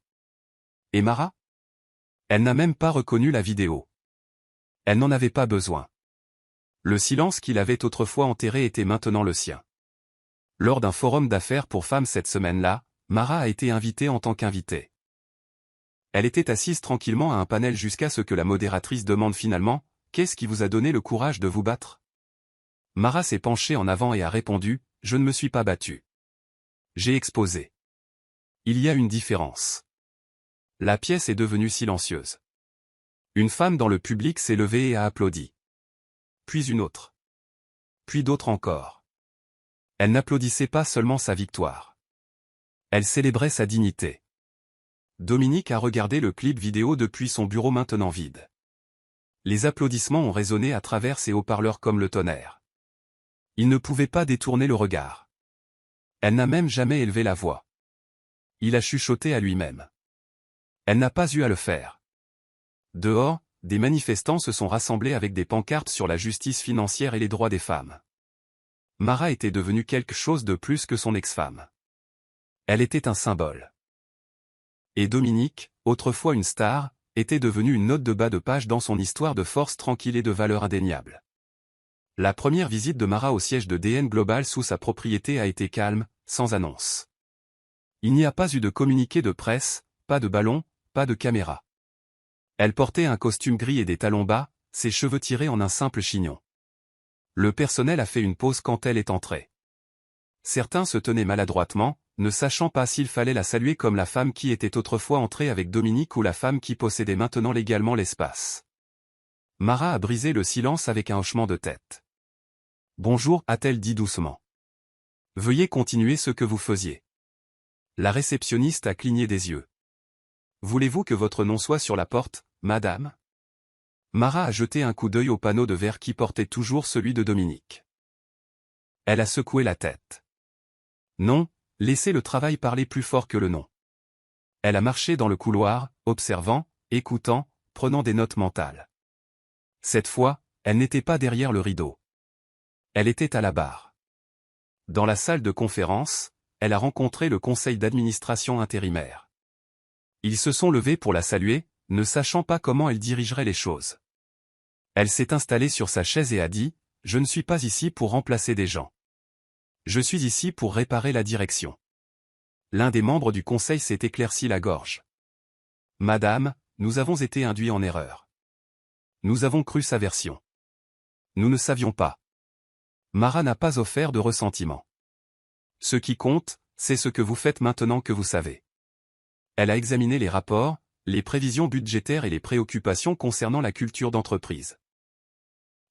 Et Mara? Elle n'a même pas reconnu la vidéo. Elle n'en avait pas besoin. Le silence qu'il avait autrefois enterré était maintenant le sien. Lors d'un forum d'affaires pour femmes cette semaine-là, Mara a été invitée en tant qu'invitée. Elle était assise tranquillement à un panel jusqu'à ce que la modératrice demande finalement « Qu'est-ce qui vous a donné le courage de vous battre ?» Mara s'est penchée en avant et a répondu « Je ne me suis pas battue. J'ai exposé. » Il y a une différence. La pièce est devenue silencieuse. Une femme dans le public s'est levée et a applaudi. Puis une autre. Puis d'autres encore. Elle n'applaudissait pas seulement sa victoire. Elle célébrait sa dignité. Dominique a regardé le clip vidéo depuis son bureau maintenant vide. Les applaudissements ont résonné à travers ses haut-parleurs comme le tonnerre. Il ne pouvait pas détourner le regard. Elle n'a même jamais élevé la voix. Il a chuchoté à lui-même. Elle n'a pas eu à le faire. Dehors, des manifestants se sont rassemblés avec des pancartes sur la justice financière et les droits des femmes. Mara était devenue quelque chose de plus que son ex-femme. Elle était un symbole. Et Dominique, autrefois une star, était devenue une note de bas de page dans son histoire de force tranquille et de valeur indéniable. La première visite de Mara au siège de DN Global sous sa propriété a été calme, sans annonce. Il n'y a pas eu de communiqué de presse, pas de ballon, pas de caméra. Elle portait un costume gris et des talons bas, ses cheveux tirés en un simple chignon. Le personnel a fait une pause quand elle est entrée. Certains se tenaient maladroitement, ne sachant pas s'il fallait la saluer comme la femme qui était autrefois entrée avec Dominique ou la femme qui possédait maintenant légalement l'espace. Mara a brisé le silence avec un hochement de tête. « Bonjour » a-t-elle dit doucement. « Veuillez continuer ce que vous faisiez. » La réceptionniste a cligné des yeux. « Voulez-vous que votre nom soit sur la porte, madame ?» Mara a jeté un coup d'œil au panneau de verre qui portait toujours celui de Dominique. Elle a secoué la tête. Non, laissez le travail parler plus fort que le non. Elle a marché dans le couloir, observant, écoutant, prenant des notes mentales. Cette fois, elle n'était pas derrière le rideau. Elle était à la barre. Dans la salle de conférence, elle a rencontré le conseil d'administration intérimaire. Ils se sont levés pour la saluer, ne sachant pas comment elle dirigerait les choses. Elle s'est installée sur sa chaise et a dit « Je ne suis pas ici pour remplacer des gens. Je suis ici pour réparer la direction. » L'un des membres du conseil s'est éclairci la gorge. « Madame, nous avons été induits en erreur. Nous avons cru sa version. Nous ne savions pas. » Mara n'a pas offert de ressentiment. Ce qui compte, c'est ce que vous faites maintenant que vous savez. Elle a examiné les rapports, les prévisions budgétaires et les préoccupations concernant la culture d'entreprise.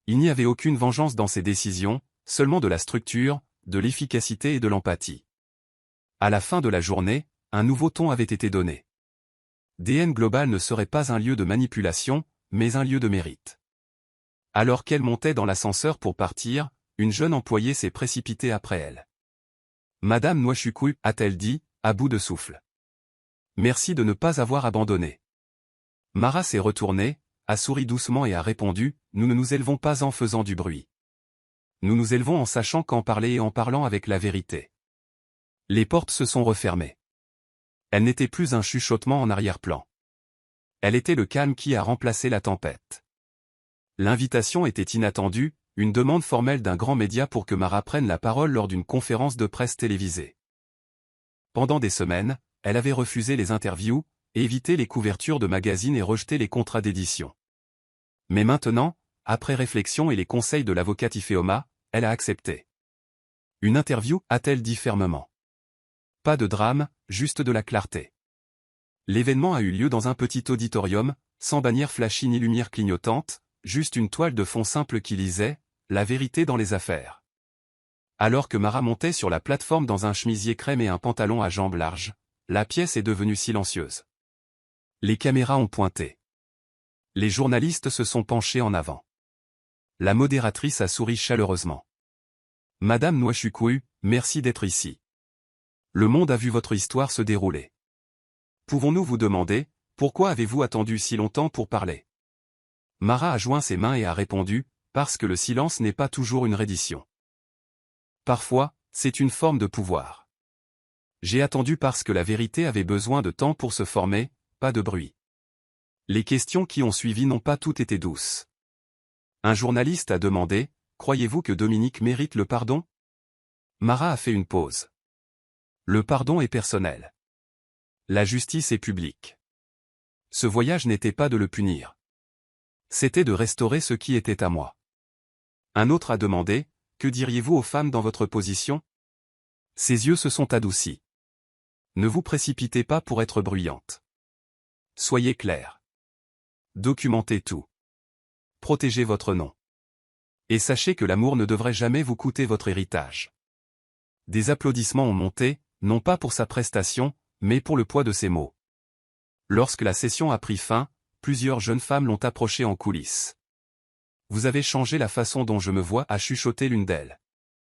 Il n'y avait aucune vengeance dans ses décisions, seulement de la structure, de l'efficacité et de l'empathie. À la fin de la journée, un nouveau ton avait été donné. DN Global ne serait pas un lieu de manipulation, mais un lieu de mérite. Alors qu'elle montait dans l'ascenseur pour partir, une jeune employée s'est précipitée après elle. « Madame Nwachukwu, a-t-elle dit, à bout de souffle. Merci de ne pas avoir abandonné. » Mara s'est retournée, a souri doucement et a répondu, « Nous ne nous élevons pas en faisant du bruit. Nous nous élevons en sachant qu'en parler et en parlant avec la vérité. » Les portes se sont refermées. Elle n'était plus un chuchotement en arrière-plan. Elle était le calme qui a remplacé la tempête. L'invitation était inattendue, une demande formelle d'un grand média pour que Mara prenne la parole lors d'une conférence de presse télévisée. Pendant des semaines, elle avait refusé les interviews, évité les couvertures de magazines et rejeté les contrats d'édition. Mais maintenant, après réflexion et les conseils de l'avocate Ifeoma, elle a accepté. Une interview, a-t-elle dit fermement. Pas de drame, juste de la clarté. L'événement a eu lieu dans un petit auditorium, sans bannière flashy ni lumière clignotante, juste une toile de fond simple qui lisait « La vérité dans les affaires ». Alors que Mara montait sur la plateforme dans un chemisier crème et un pantalon à jambes larges, la pièce est devenue silencieuse. Les caméras ont pointé. Les journalistes se sont penchés en avant. La modératrice a souri chaleureusement. « Madame Nwachukwu, merci d'être ici. Le monde a vu votre histoire se dérouler. Pouvons-nous vous demander, pourquoi avez-vous attendu si longtemps pour parler ?» Mara a joint ses mains et a répondu, « Parce que le silence n'est pas toujours une reddition. Parfois, c'est une forme de pouvoir. J'ai attendu parce que la vérité avait besoin de temps pour se former, pas de bruit. » Les questions qui ont suivi n'ont pas toutes été douces. Un journaliste a demandé, « Croyez-vous que Dominique mérite le pardon ?» Mara a fait une pause. Le pardon est personnel. La justice est publique. Ce voyage n'était pas de le punir. C'était de restaurer ce qui était à moi. Un autre a demandé, « Que diriez-vous aux femmes dans votre position ?» Ses yeux se sont adoucis. Ne vous précipitez pas pour être bruyante. Soyez clair. Documentez tout. Protégez votre nom. Et sachez que l'amour ne devrait jamais vous coûter votre héritage. Des applaudissements ont monté, non pas pour sa prestation, mais pour le poids de ses mots. Lorsque la session a pris fin, plusieurs jeunes femmes l'ont approchée en coulisses. « Vous avez changé la façon dont je me vois » a chuchoté l'une d'elles.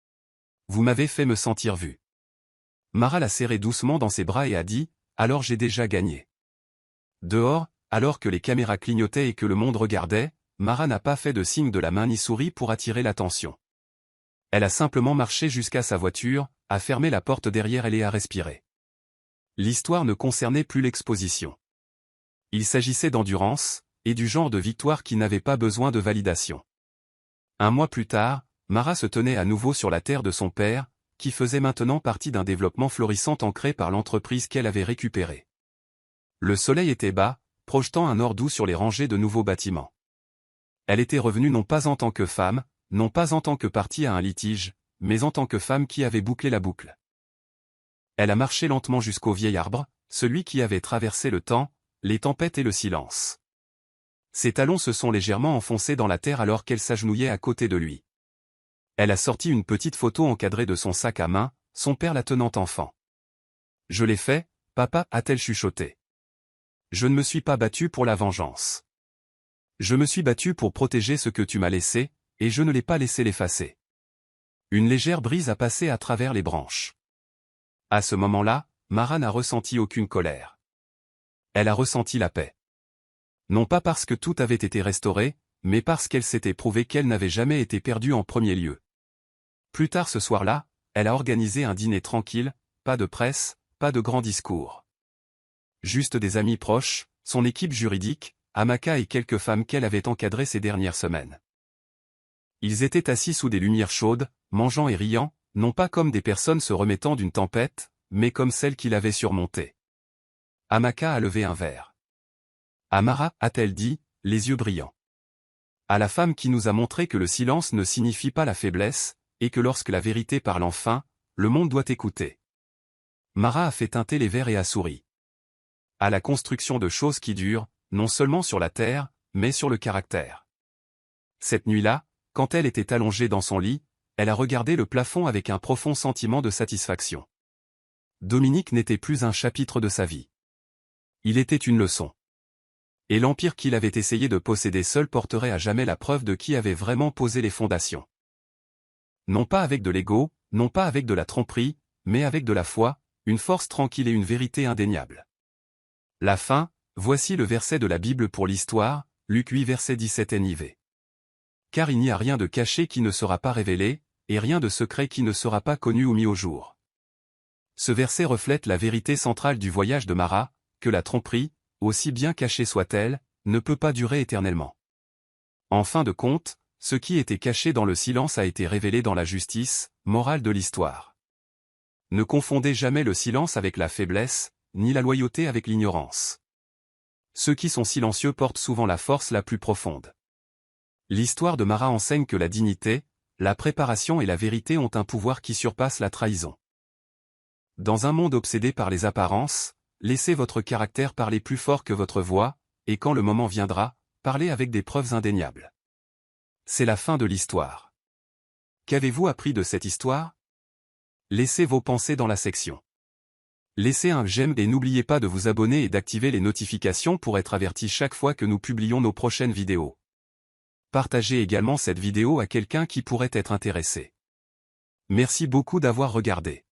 « Vous m'avez fait me sentir vue. » Mara l'a serré doucement dans ses bras et a dit, « Alors j'ai déjà gagné. » Dehors, alors que les caméras clignotaient et que le monde regardait, Mara n'a pas fait de signe de la main ni souri pour attirer l'attention. Elle a simplement marché jusqu'à sa voiture, a fermé la porte derrière elle et a respiré. L'histoire ne concernait plus l'exposition. Il s'agissait d'endurance, et du genre de victoire qui n'avait pas besoin de validation. Un mois plus tard, Mara se tenait à nouveau sur la terre de son père, qui faisait maintenant partie d'un développement florissant ancré par l'entreprise qu'elle avait récupérée. Le soleil était bas, projetant un or doux sur les rangées de nouveaux bâtiments. Elle était revenue non pas en tant que femme, non pas en tant que partie à un litige, mais en tant que femme qui avait bouclé la boucle. Elle a marché lentement jusqu'au vieil arbre, celui qui avait traversé le temps, les tempêtes et le silence. Ses talons se sont légèrement enfoncés dans la terre alors qu'elle s'agenouillait à côté de lui. Elle a sorti une petite photo encadrée de son sac à main, son père la tenant enfant. « Je l'ai fait, papa » a-t-elle chuchoté. « Je ne me suis pas battue pour la vengeance. Je me suis battue pour protéger ce que tu m'as laissé, et je ne l'ai pas laissé l'effacer. » Une légère brise a passé à travers les branches. À ce moment-là, Mara n'a ressenti aucune colère. Elle a ressenti la paix. Non pas parce que tout avait été restauré, mais parce qu'elle s'était prouvé qu'elle n'avait jamais été perdue en premier lieu. Plus tard ce soir-là, elle a organisé un dîner tranquille, pas de presse, pas de grands discours. Juste des amis proches, son équipe juridique, Amaka et quelques femmes qu'elle avait encadrées ces dernières semaines. Ils étaient assis sous des lumières chaudes, mangeant et riant, non pas comme des personnes se remettant d'une tempête, mais comme celle qui l'avait surmontée. Amaka a levé un verre. Amara, a-t-elle dit, les yeux brillants. À la femme qui nous a montré que le silence ne signifie pas la faiblesse, et que lorsque la vérité parle enfin, le monde doit écouter. Mara a fait teinter les verres et a souri. À la construction de choses qui durent, non seulement sur la terre, mais sur le caractère. Cette nuit-là, quand elle était allongée dans son lit, elle a regardé le plafond avec un profond sentiment de satisfaction. Dominique n'était plus un chapitre de sa vie. Il était une leçon. Et l'empire qu'il avait essayé de posséder seul porterait à jamais la preuve de qui avait vraiment posé les fondations. Non pas avec de l'ego, non pas avec de la tromperie, mais avec de la foi, une force tranquille et une vérité indéniable. La fin, voici le verset de la Bible pour l'histoire, Luc 8 verset 17 NIV. Car il n'y a rien de caché qui ne sera pas révélé, et rien de secret qui ne sera pas connu ou mis au jour. Ce verset reflète la vérité centrale du voyage de Mara, que la tromperie, aussi bien cachée soit-elle, ne peut pas durer éternellement. En fin de compte, ce qui était caché dans le silence a été révélé dans la justice, morale de l'histoire. Ne confondez jamais le silence avec la faiblesse, ni la loyauté avec l'ignorance. Ceux qui sont silencieux portent souvent la force la plus profonde. L'histoire de Mara enseigne que la dignité, la préparation et la vérité ont un pouvoir qui surpasse la trahison. Dans un monde obsédé par les apparences, laissez votre caractère parler plus fort que votre voix, et quand le moment viendra, parlez avec des preuves indéniables. C'est la fin de l'histoire. Qu'avez-vous appris de cette histoire? Laissez vos pensées dans la section. Laissez un j'aime et n'oubliez pas de vous abonner et d'activer les notifications pour être averti chaque fois que nous publions nos prochaines vidéos. Partagez également cette vidéo à quelqu'un qui pourrait être intéressé. Merci beaucoup d'avoir regardé.